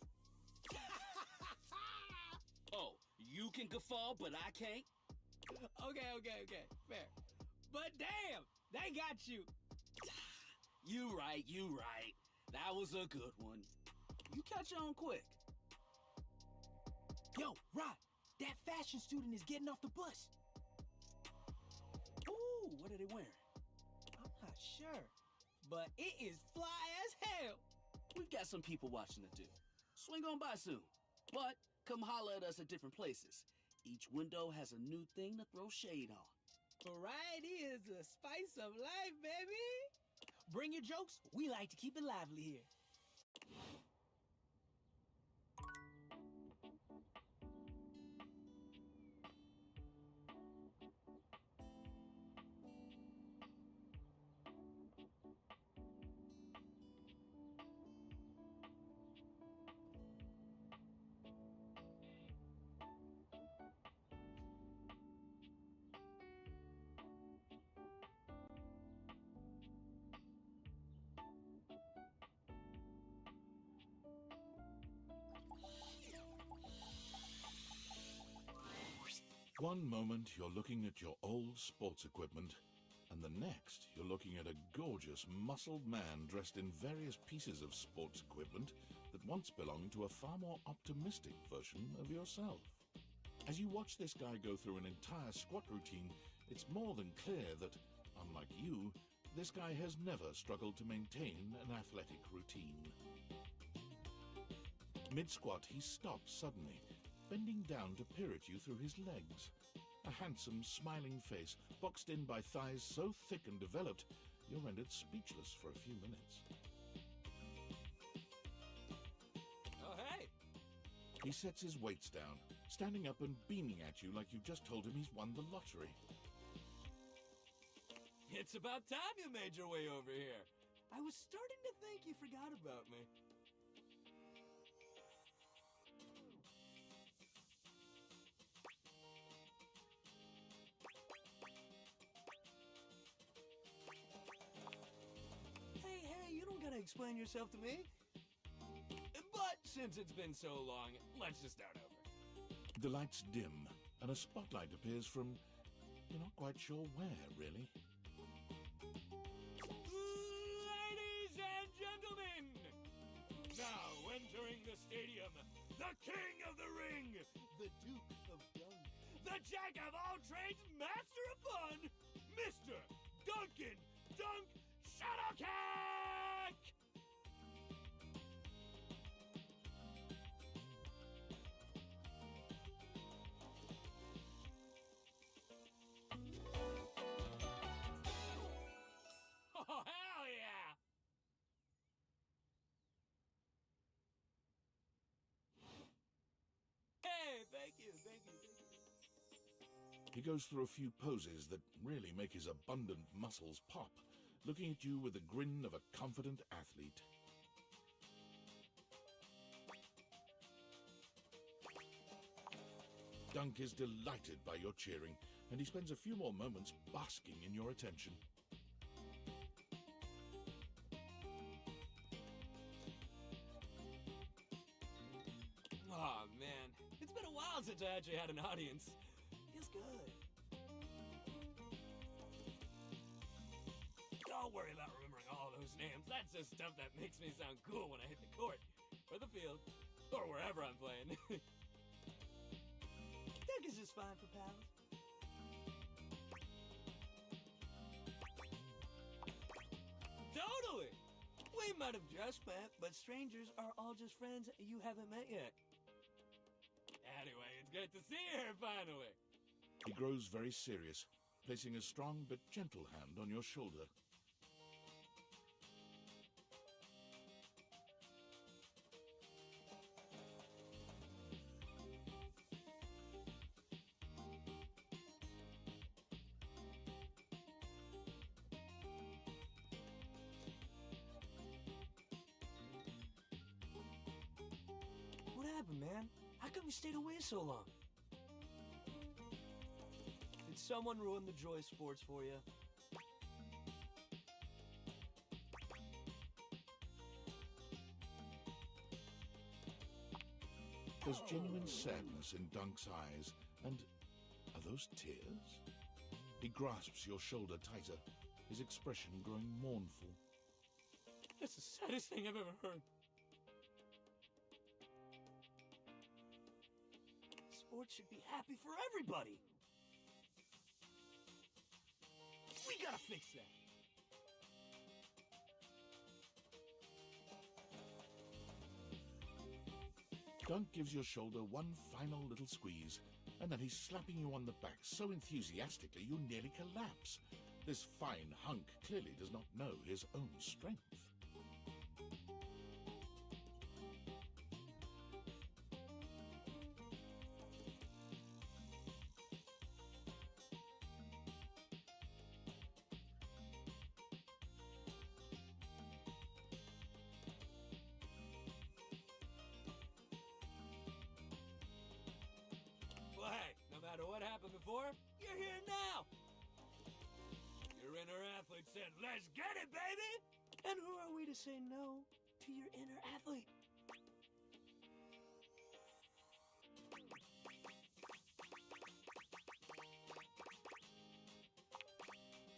Speaker 18: Oh, you can guffaw, but I can't?
Speaker 17: Okay, fair. But damn, they got you.
Speaker 18: You right. That was a good one. You catch on quick.
Speaker 17: Yo, Rod, that fashion student is getting off the bus.
Speaker 18: Ooh, what are they wearing?
Speaker 17: I'm not sure, but it is fly as hell.
Speaker 18: We've got some people watching to do. Swing on by soon. But come holler at us at different places. Each window has a new thing to throw shade on.
Speaker 17: Variety is the spice of life, baby. Bring your jokes. We like to keep it lively here.
Speaker 3: One moment you're looking at your old sports equipment, and the next you're looking at a gorgeous, muscled man dressed in various pieces of sports equipment that once belonged to a far more optimistic version of yourself. As you watch this guy go through an entire squat routine, it's more than clear that, unlike you, this guy has never struggled to maintain an athletic routine. Mid-squat, he stops suddenly, bending down to peer at you through his legs. A handsome, smiling face, boxed in by thighs so thick and developed, you're rendered speechless for a few minutes. He sets his weights down, standing up and beaming at you like you've just told him he's won the lottery.
Speaker 19: It's about time you made your way over here. I was starting to think you forgot about me. Hey, you don't gotta explain yourself to me. But since it's been so long, let's just start over.
Speaker 3: The lights dim, and a spotlight appears from... you're not quite sure where, really.
Speaker 19: Ladies and gentlemen, now entering the stadium, the king of the ring, the Duke of Dunk, the jack of all trades, master of fun, Mr. Duncan Dunk Shadowcat! Oh, hell yeah! Hey, thank you.
Speaker 3: He goes through a few poses that really make his abundant muscles pop, looking at you with the grin of a confident athlete. Dunk is delighted by your cheering, and he spends a few more moments basking in your attention.
Speaker 19: Aw, man. It's been a while since I actually had an audience. Feels good. Don't worry about remembering all those names. That's just stuff that makes me sound cool when I hit the court, or the field, or wherever I'm playing. Dunk is just fine for pals. Totally! We might have just met, but strangers are all just friends you haven't met yet. Anyway, it's good to see you here finally.
Speaker 3: He grows very serious, placing a strong but gentle hand on your shoulder.
Speaker 19: What happened, man? How come you stayed away so long? Did someone ruin the joy of sports for you?
Speaker 3: There's genuine sadness in Dunk's eyes, and are those tears? He grasps your shoulder tighter, his expression growing mournful.
Speaker 19: That's the saddest thing I've ever heard. Sports should be happy for everybody. We gotta fix that.
Speaker 3: Dunk gives your shoulder one final little squeeze, and then he's slapping you on the back so enthusiastically you nearly collapse. This fine hunk clearly does not know his own strength.
Speaker 19: Well, hey, no matter what happened before, you're here now. Your inner athlete said, "Let's get it, baby!" And who are we to say no to your inner athlete?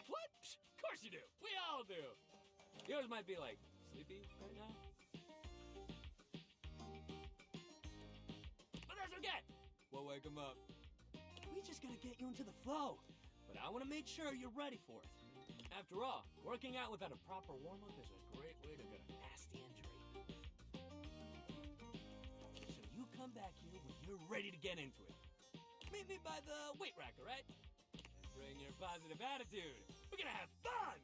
Speaker 19: What? Of course you do. We all do. Yours might be like sleepy right now. But that's okay. We'll wake him up. We just gotta get you into the flow. But I want to make sure you're ready for it. After all, working out without a proper warm-up is a great way to get a nasty injury. So you come back here when you're ready to get into it. Meet me by the weight rack, all right? Bring your positive attitude. We're gonna have fun!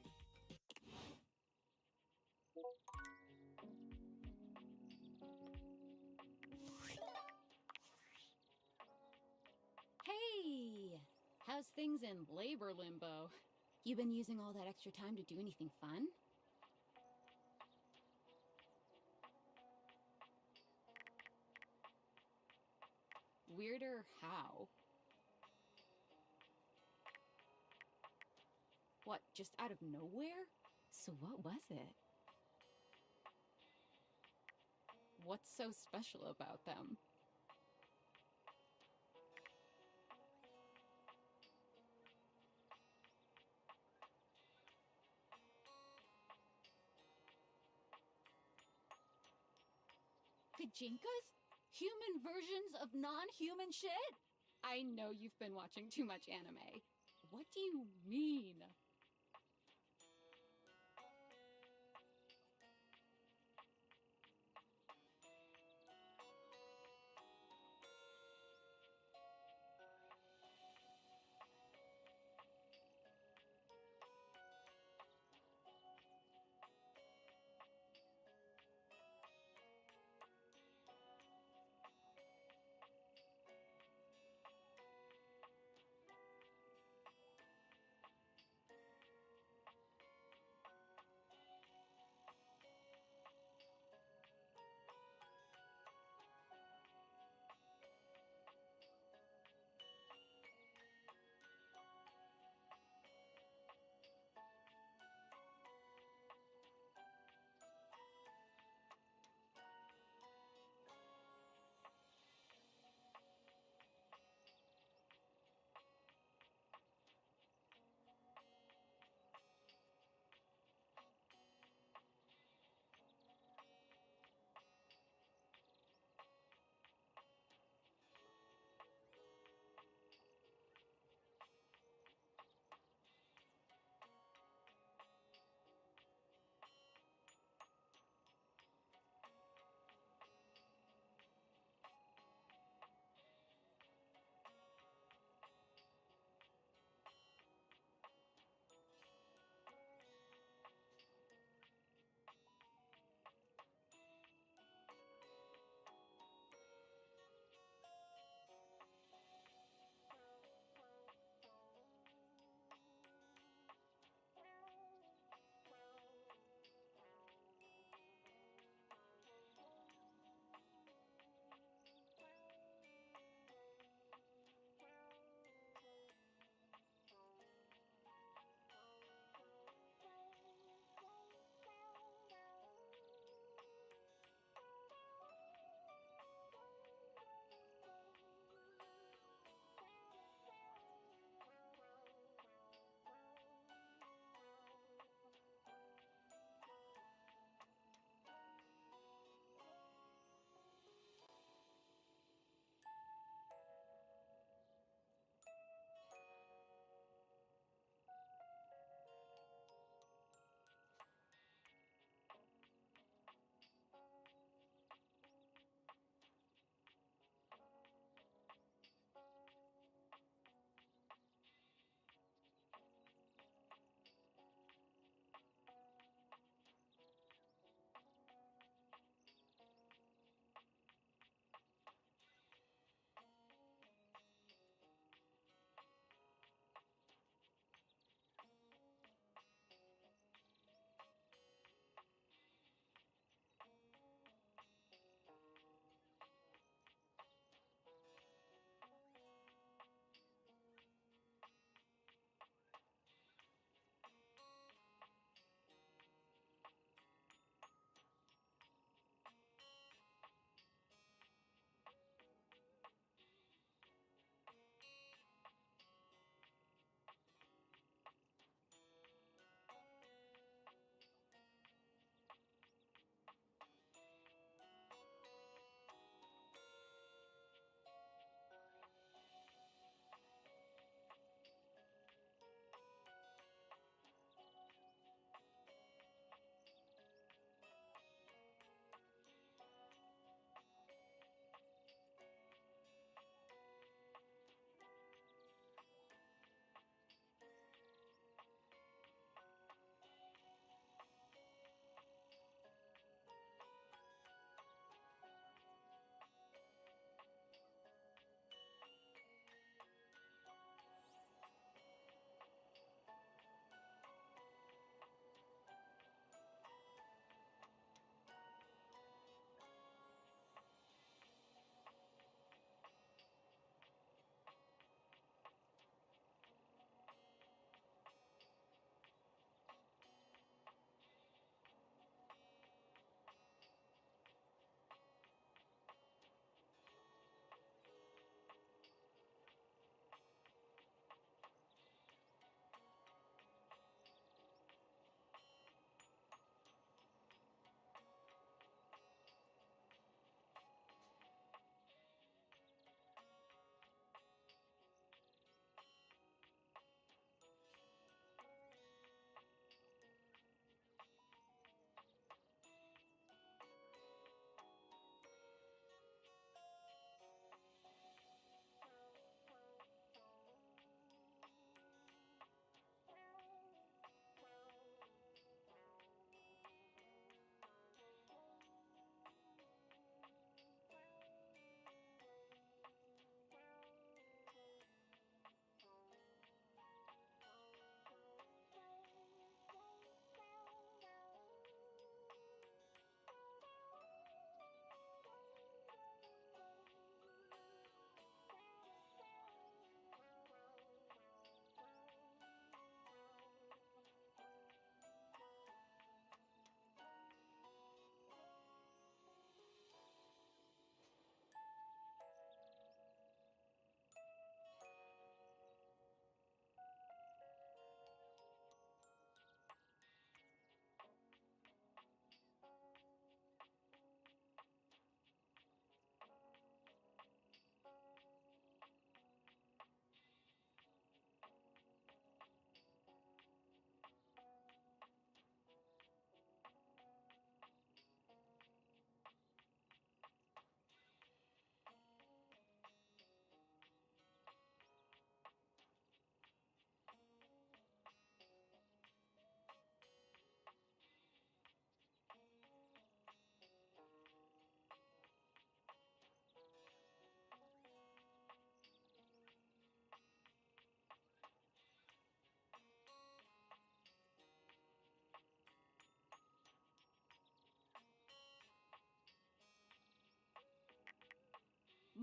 Speaker 6: How's things in labor limbo? You been using all that extra time to do anything fun? Weirder how? What, just out of nowhere? So what was it? What's so special about them? Pajinkas? Human versions of non-human shit? I know you've been watching too much anime. What do you mean?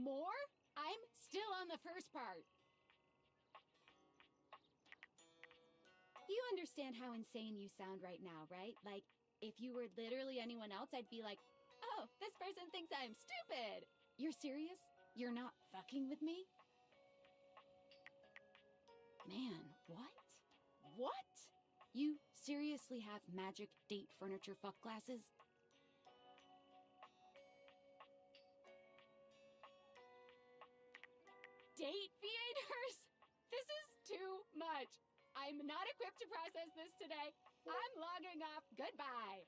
Speaker 6: More? I'm still on the first part. You understand how insane you sound right now, right? Like, if you were literally anyone else, I'd be like, oh, this person thinks I'm stupid. You're serious? You're not fucking with me? Man, what? What? You seriously have magic date furniture fuck glasses? Date theaters? This is too much. I'm not equipped to process this today. I'm logging off. Goodbye.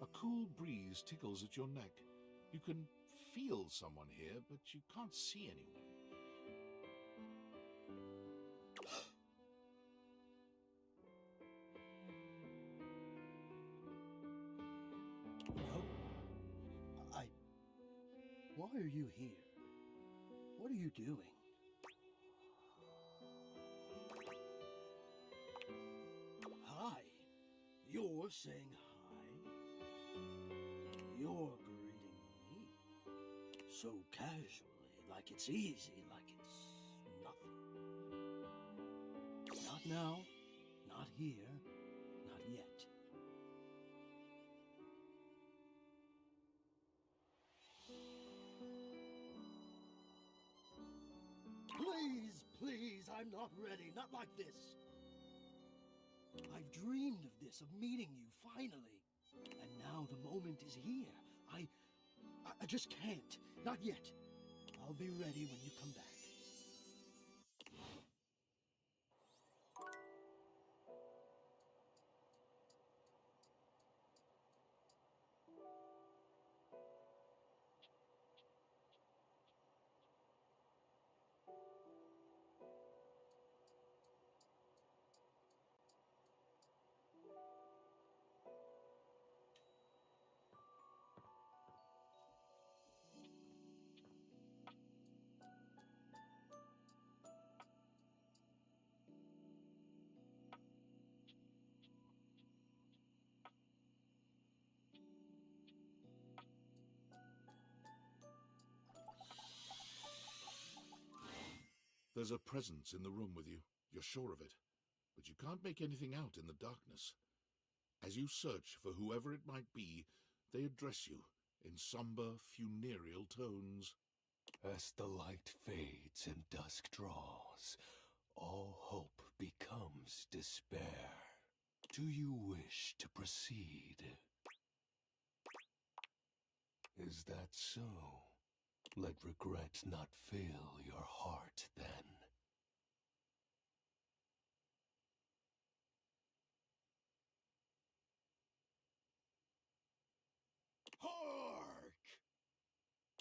Speaker 3: A cool breeze tickles at your neck. You can feel someone here, but you can't see anyone.
Speaker 20: Why are you here? What are you doing? Hi. You're saying hi? You're greeting me? So casually, like it's easy, like it's nothing. Not now, not here, not yet. Please, please, I'm not ready. Not like this. I've dreamed of this, of meeting you, finally. And now the moment is here. I just can't. Not yet. I'll be ready when you come back.
Speaker 3: There's a presence in the room with you. You're sure of it. But you can't make anything out in the darkness. As you search for whoever it might be, they address you in somber, funereal tones.
Speaker 21: As the light fades and dusk draws,
Speaker 10: all hope becomes despair. Do you wish to proceed? Is that so? Let regret not fill your heart, then. Hark!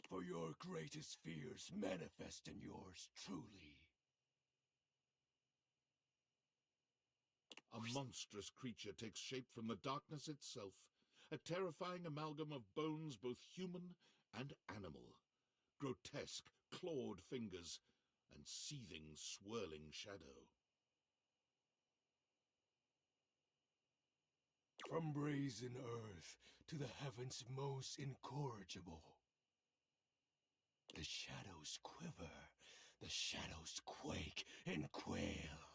Speaker 10: For your greatest fears manifest in yours truly.
Speaker 3: A monstrous creature takes shape from the darkness itself, a terrifying amalgam of bones both human and animal, grotesque, clawed fingers, and seething, swirling shadow.
Speaker 10: From brazen earth to the heavens most incorrigible. The shadows quiver, the shadows quake and quail.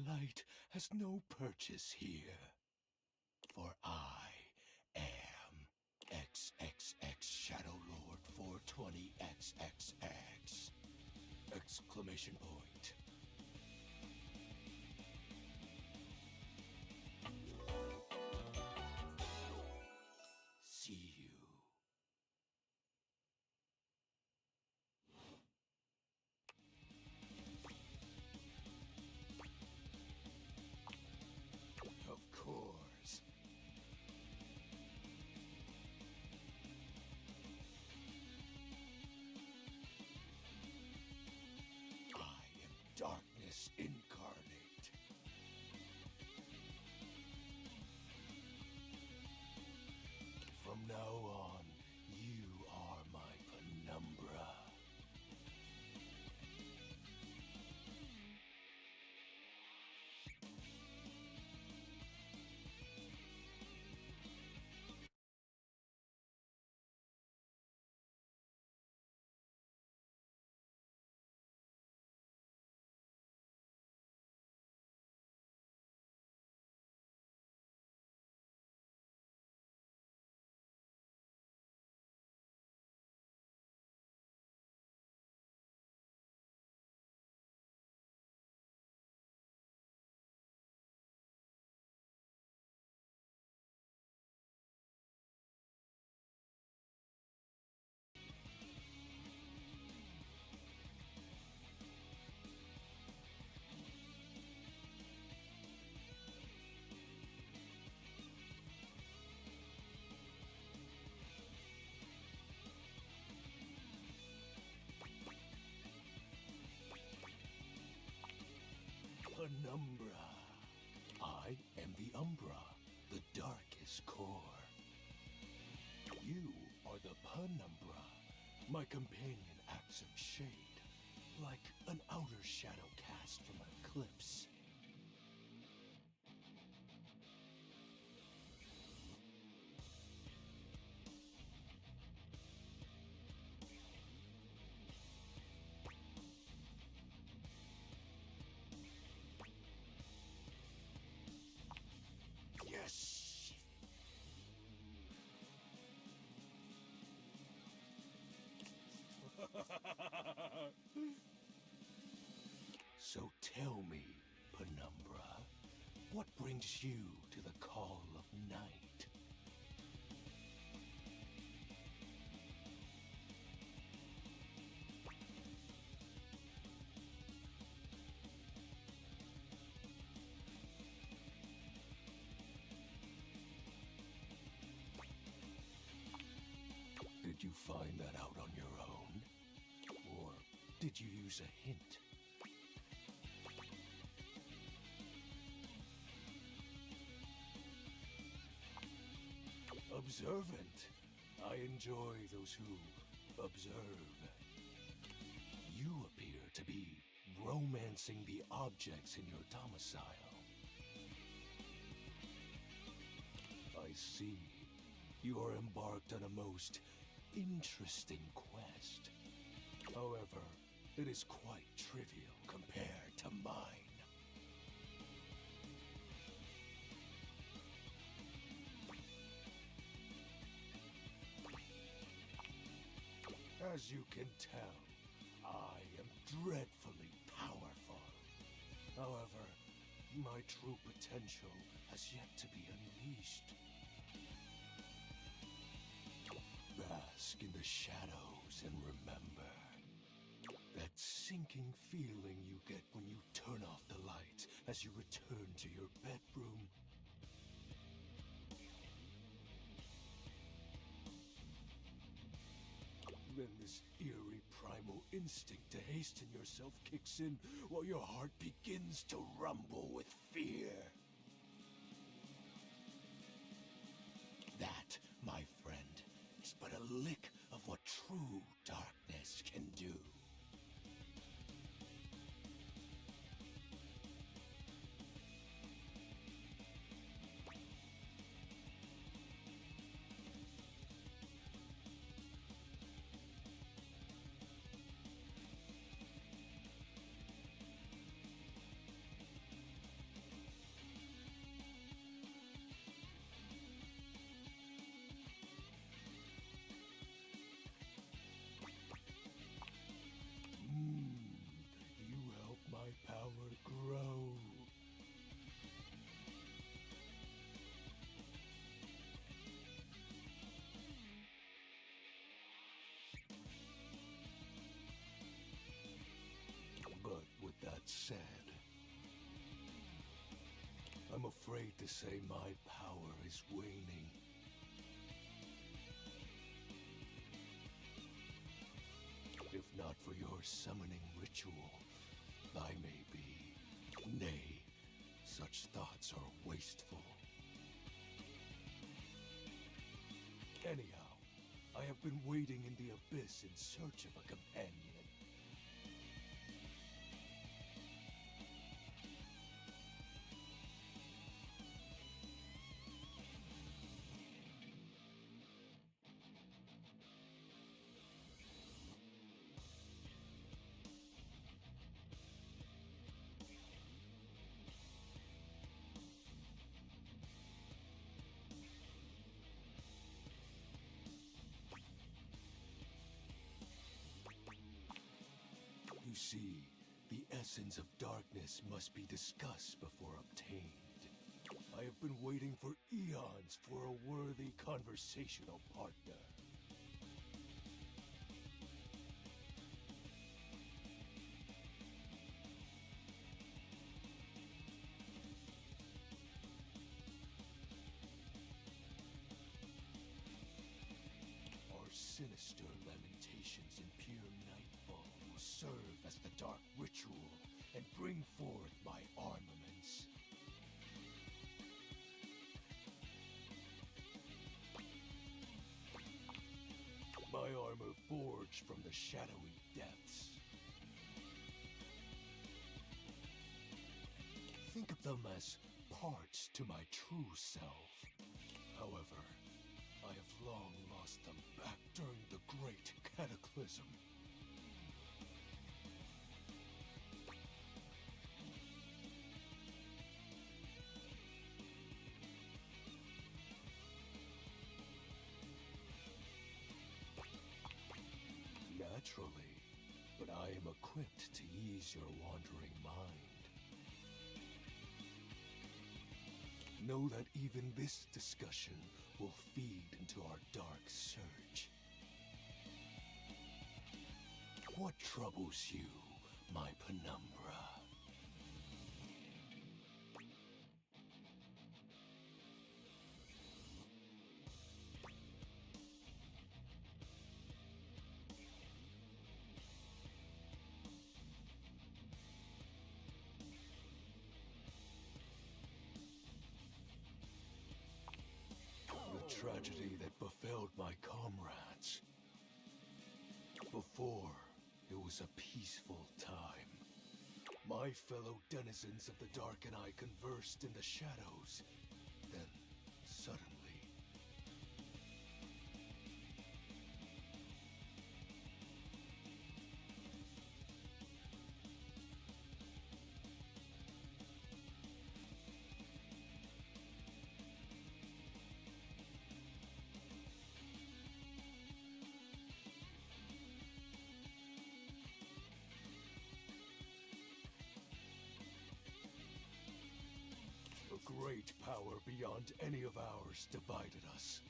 Speaker 10: Light has no purchase here, for I am XXX Shadow Lord 420XXX! Exclamation point. See you. Of course. I am darkness incarnate. From now on, you are my penumbra. Penumbra. I am the Umbra, the darkest core. You are the Penumbra, my companion acts of shade, like an outer shadow cast from an eclipse. Yes! So tell me, Penumbra, what brings you to the call of night? Did you find that out on your own? Or did you use a hint? Observant. I enjoy those who observe. You appear to be romancing the objects in your domicile. I see. You are embarked on a most interesting quest. However, it is quite trivial compared to mine. As you can tell, I am dreadfully powerful. However, my true potential has yet to be unleashed. Bask in the shadows and remember that sinking feeling you get when you turn off the light as you return to your bedroom. Then this eerie primal instinct to hasten yourself kicks in while your heart begins to rumble with fear. That, my friend, is but a lick of what true darkness can do. You help my power grow. But with that said, I'm afraid to say my power is waning. If not for your summoning ritual, I may be. Nay, such thoughts are wasteful. Anyhow, I have been wading in the abyss in search of a companion. You see, the essence of darkness must be discussed before obtained. I have been waiting for eons for a worthy conversational partner. Our sinister lamentations in pure nightfall will serve as the dark ritual and bring forth my armaments. My armor forged from the shadowy depths. Think of them as parts to my true self. However, I have long lost them back during the Great Cataclysm. Naturally, but I am equipped to ease your wandering mind. Know that even this discussion will feed into our dark search. What troubles you, my penumbra? The tragedy that befell my comrades. Before, it was a peaceful time. My fellow denizens of the dark and I conversed in the shadows. Then, suddenly... great power beyond any of ours divided us.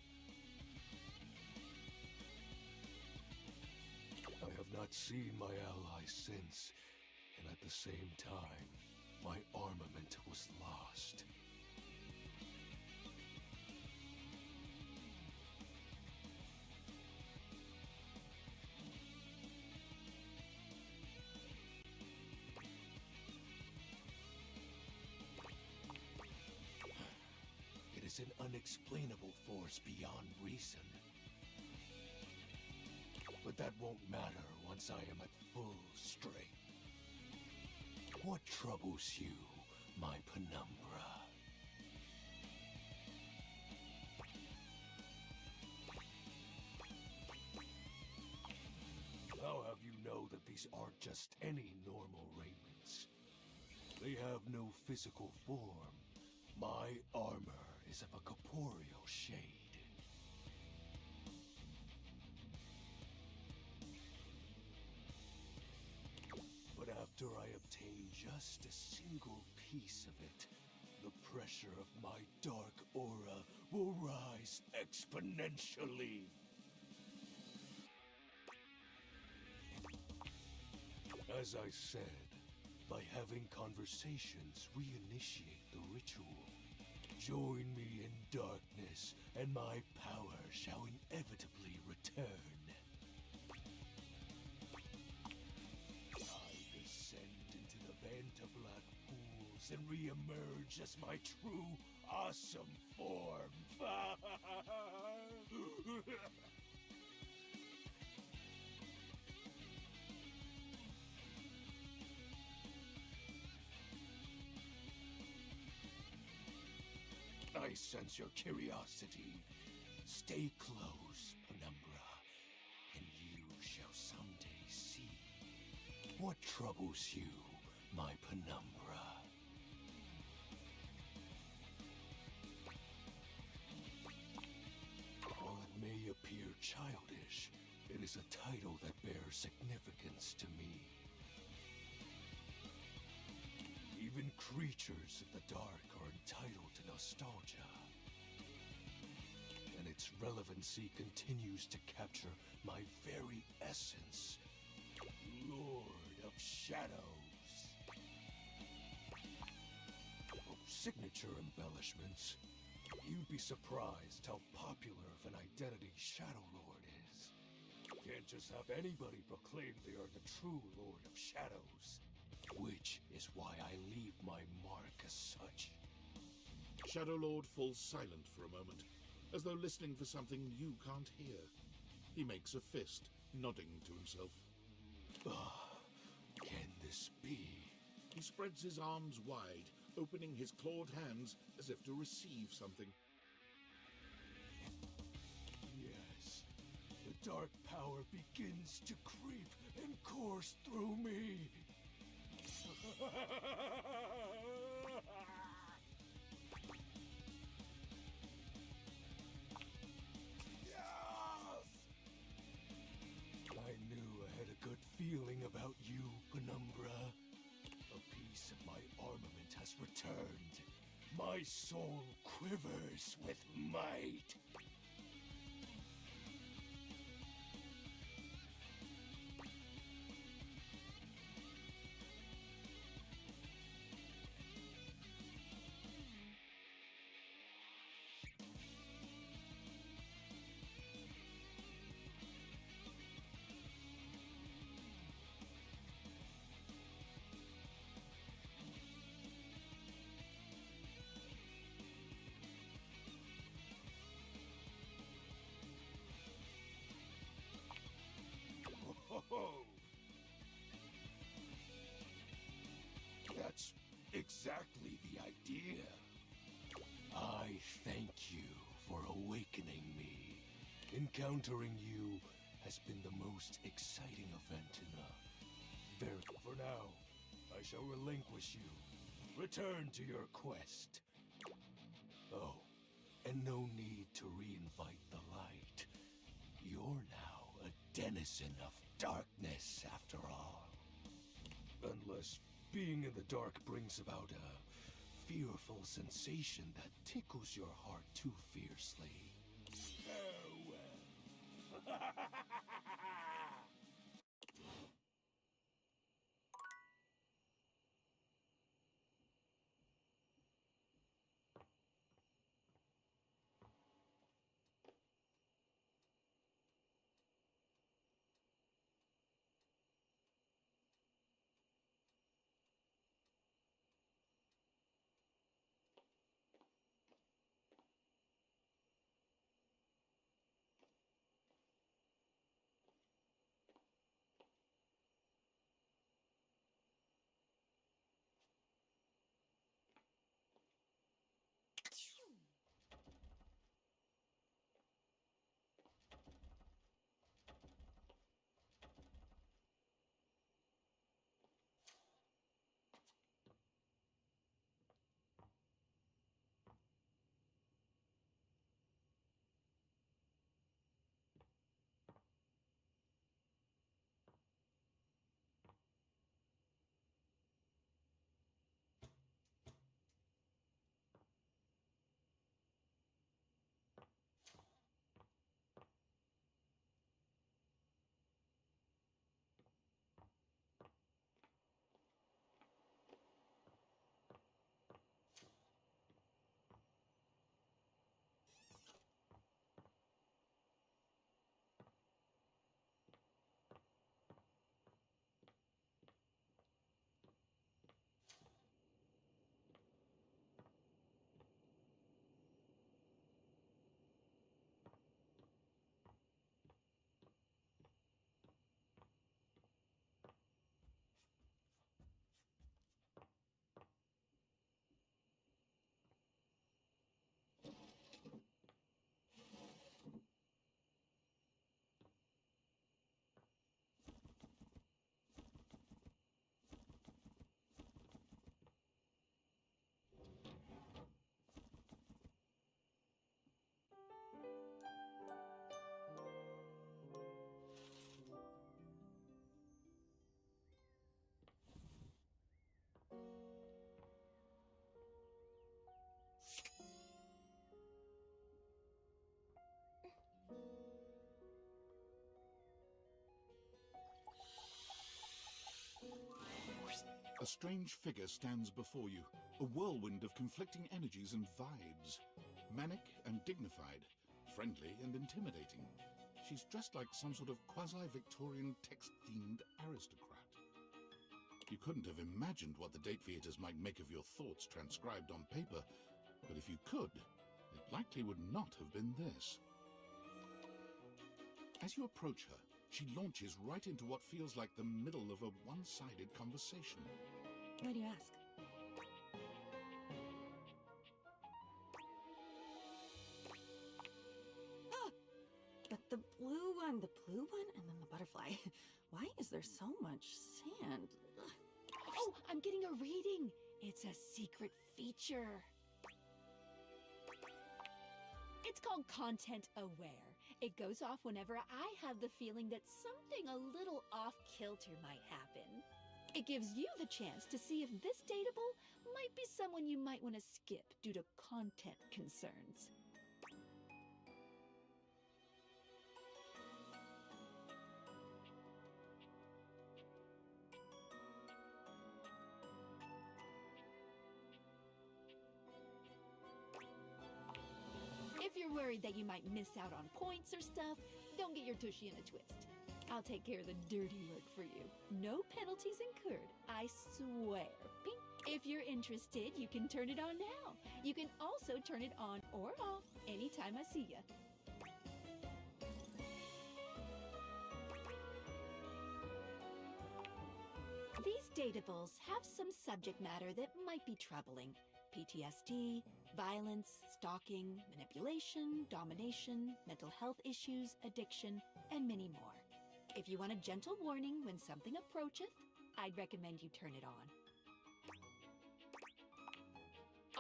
Speaker 10: I have not seen my allies since, and at the same time, my armament was lost. It is an unexplainable force beyond reason. But that won't matter once I am at full strength. What troubles you, my penumbra? I'll have you know that these aren't just any normal raiments. They have no physical form. My armor is of a corporeal shade. But after I obtain just a single piece of it, the pressure of my dark aura will rise exponentially. As I said, by having conversations, reinitiate the ritual. Join me in darkness, and my power shall inevitably return. I descend into the Vantablack pools and re-emerge as my true, awesome form. I sense your curiosity. Stay close, Penumbra, and you shall someday see. What troubles you, my Penumbra? While it may appear childish, it is a title that bears significance to me. Even creatures of the dark are entitled to nostalgia. And its relevancy continues to capture my very essence. Lord of Shadows. Oh, signature embellishments. You'd be surprised how popular of an identity Shadow Lord is. Can't just have anybody proclaim they are the true Lord of Shadows. Which is why I leave my mark as such.
Speaker 3: Shadow Lord falls silent for a moment, as though listening for something you can't hear. He makes a fist, nodding to himself.
Speaker 10: Can this be?
Speaker 3: He spreads his arms wide, opening his clawed hands as if to receive something.
Speaker 10: Yes, the dark power begins to creep and course through me. I knew I had a good feeling about you, Penumbra. A piece of my armament has returned. My soul quivers with might. That's exactly the idea. I thank you for awakening me. Encountering you has been the most exciting event in the... For now, I shall relinquish you. Return to your quest. Oh, and no need to reinvite the light. You're now a denizen of darkness, after all. Unless being in the dark brings about a fearful sensation that tickles your heart too fiercely. Farewell.
Speaker 3: A strange figure stands before you, a whirlwind of conflicting energies and vibes. Manic and dignified, friendly and intimidating. She's dressed like some sort of quasi-Victorian text-themed aristocrat. You couldn't have imagined what the date theaters might make of your thoughts transcribed on paper, but if you could, it likely would not have been this. As you approach her, she launches right into what feels like the middle of a one-sided conversation.
Speaker 15: Why do you ask? Ah! But the blue one, and then the butterfly. Why is there so much sand? Ugh.
Speaker 8: Oh, I'm getting a reading. It's a secret feature. It's called Content Aware. It goes off whenever I have the feeling that something a little off-kilter might happen. It gives you the chance to see if this dateable might be someone you might want to skip due to content concerns. If you're worried that you might miss out on points or stuff, don't get your tushy in a twist. I'll take care of the dirty work for you. No penalties incurred, I swear. Pink. If you're interested, you can turn it on now. You can also turn it on or off anytime I see ya. These datables have some subject matter that might be troubling. PTSD, violence, stalking, manipulation, domination, mental health issues, addiction, and many more. If you want a gentle warning when something approacheth, I'd recommend you turn it on.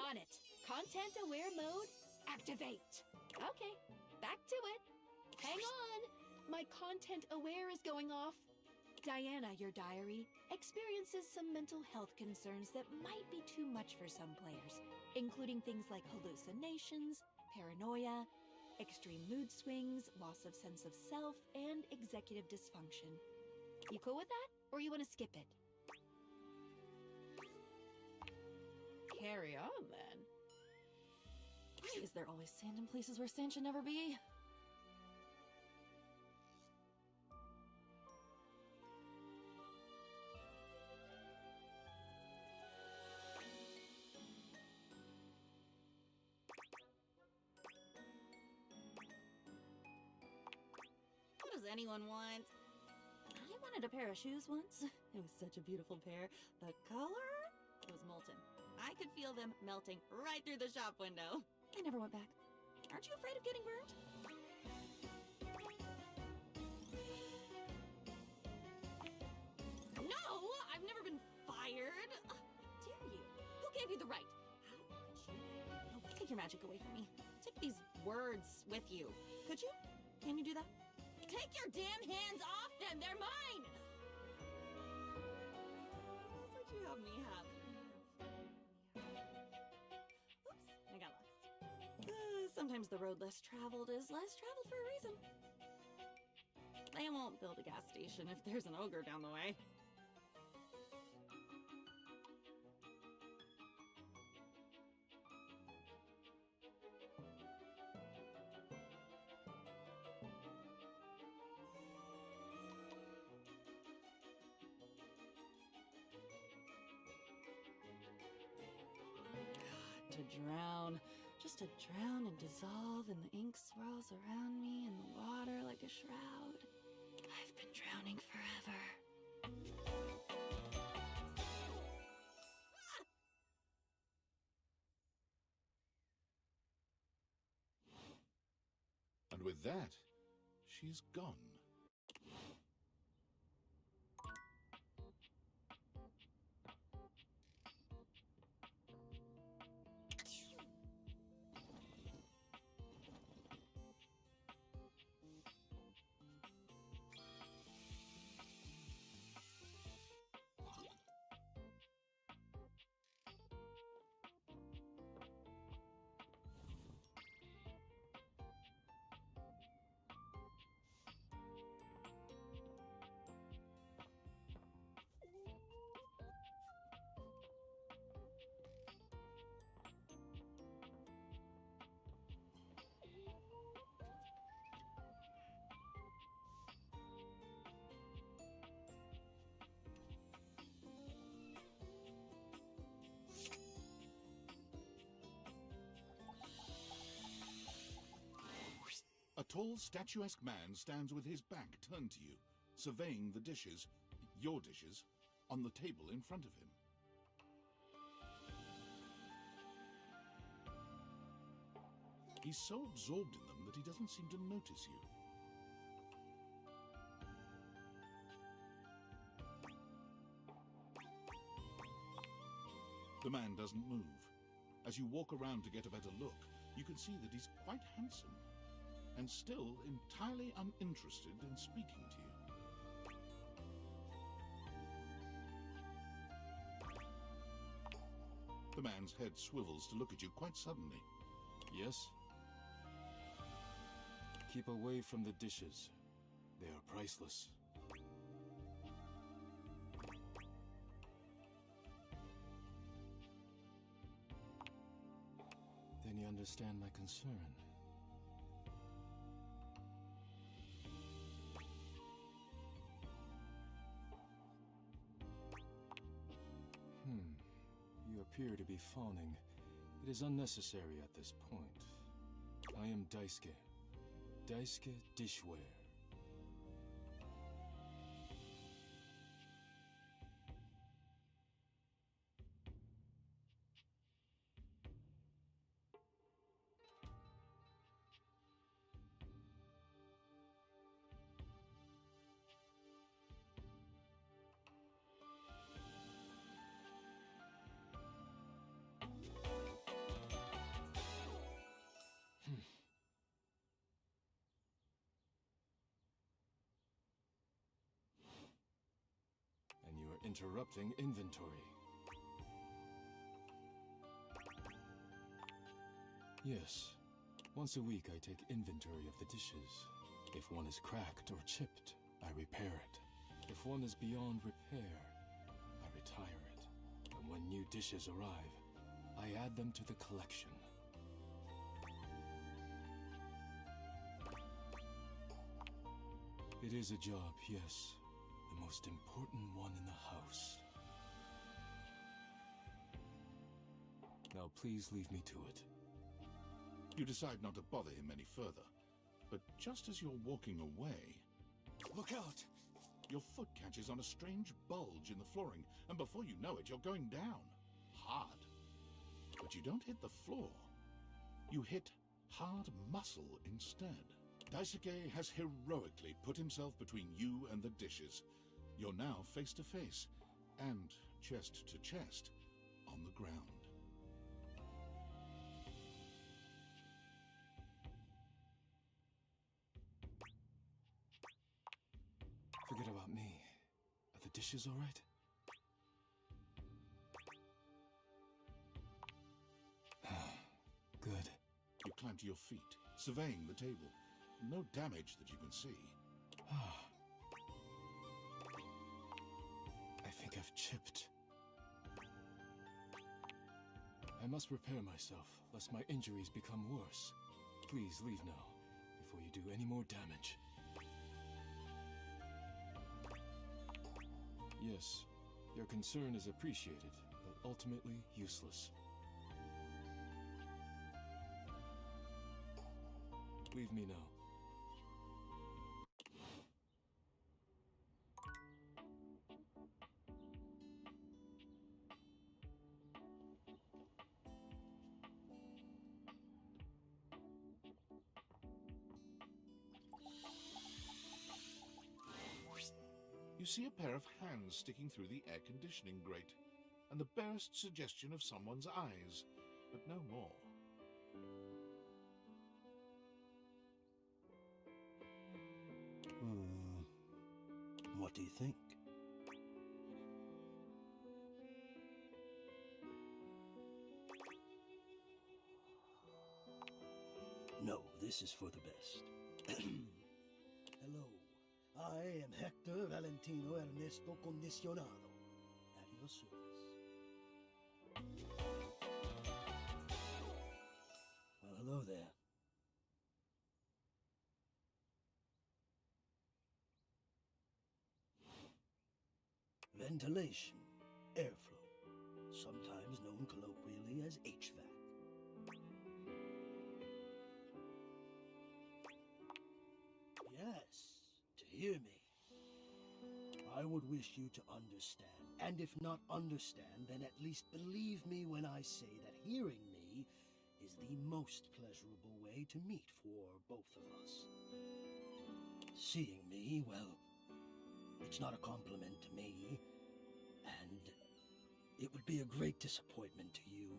Speaker 8: On it. Content aware mode, activate. Okay, back to it. Hang on. My content aware is going off. Diana, your diary, experiences some mental health concerns that might be too much for some players, including things like hallucinations, paranoia, extreme mood swings, loss of sense of self, and executive dysfunction. You cool with that? Or you want to skip it? Carry on, then. Why is there always sand in places where sand should never be? What does anyone want? I wanted a pair of shoes once. It was such a beautiful pair. The color was molten. I could feel them melting right through the shop window. I never went back. Aren't you afraid of getting burned? No! I've never been fired. Dare you? Who gave you the right? How could you? Oh, take your magic away from me. Take these words with you. Could you? Can you do that? Take your damn hands off them! They're mine! That's what you have me have. Oops, I got lost. Sometimes the road less traveled is less traveled for a reason. They won't build a gas station if there's an ogre down the way. To drown. Just to drown and dissolve, and the ink swirls around me in the water like a shroud. I've been drowning forever.
Speaker 3: And with that, she's gone. A tall, statuesque man stands with his back turned to you, surveying the dishes, your dishes, on the table in front of him. He's so absorbed in them that he doesn't seem to notice you. The man doesn't move. As you walk around to get a better look, you can see that he's quite handsome, and still entirely uninterested in speaking to you. The man's head swivels to look at you quite suddenly.
Speaker 10: Yes? Keep away from the dishes. They are priceless. Then you understand my concern. You appear to be fawning. It is unnecessary at this point. I am Daisuke. Daisuke Dishware. interrupting inventory. Yes. Once a week I take inventory of the dishes. If one is cracked or chipped, I repair it. If one is beyond repair, I retire it. And when new dishes arrive, I add them to the collection. It is a job, yes. The most important one in the house. Now please leave me to it.
Speaker 3: You decide not to bother him any further, but just as you're walking away...
Speaker 20: Look out!
Speaker 3: Your foot catches on a strange bulge in the flooring, and before you know it, you're going down. Hard. But you don't hit the floor. You hit hard muscle instead. Daisuke has heroically put himself between you and the dishes. You're now face to face, and chest to chest, on the ground.
Speaker 10: Forget about me. Are the dishes all right? Good.
Speaker 3: You climb to your feet, surveying the table. No damage that you can see.
Speaker 10: I think I've chipped. I must repair myself, lest my injuries become worse. Please leave now, before you do any more damage. Yes, your concern is appreciated, but ultimately useless. Leave me now.
Speaker 3: You see a pair of hands sticking through the air conditioning grate, and the barest suggestion of someone's eyes, but no more.
Speaker 20: What do you think? No, this is for the best.
Speaker 21: Hello, I am Hector Valentino Ernesto Condicionado, at your service.
Speaker 20: Well, hello there. Ventilation, airflow, sometimes known colloquially as HVAC. Yes, to hear me. I would wish you to understand, and if not understand, then at least believe me when I say that hearing me is the most pleasurable way to meet for both of us. Seeing me, well, it's not a compliment to me, and it would be a great disappointment to you.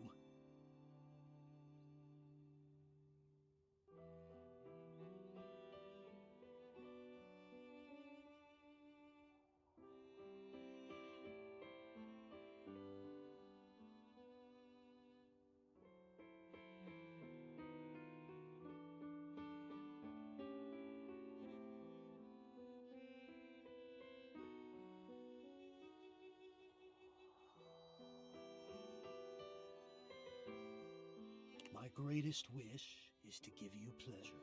Speaker 20: My greatest wish is to give you pleasure.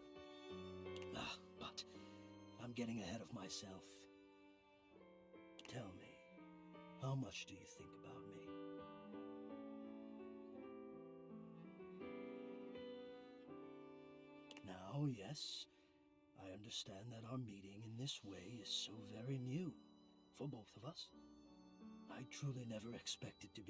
Speaker 20: But I'm getting ahead of myself. Tell me, how much do you think about me? Now, yes, I understand that our meeting in this way is so very new for both of us. I truly never expected to be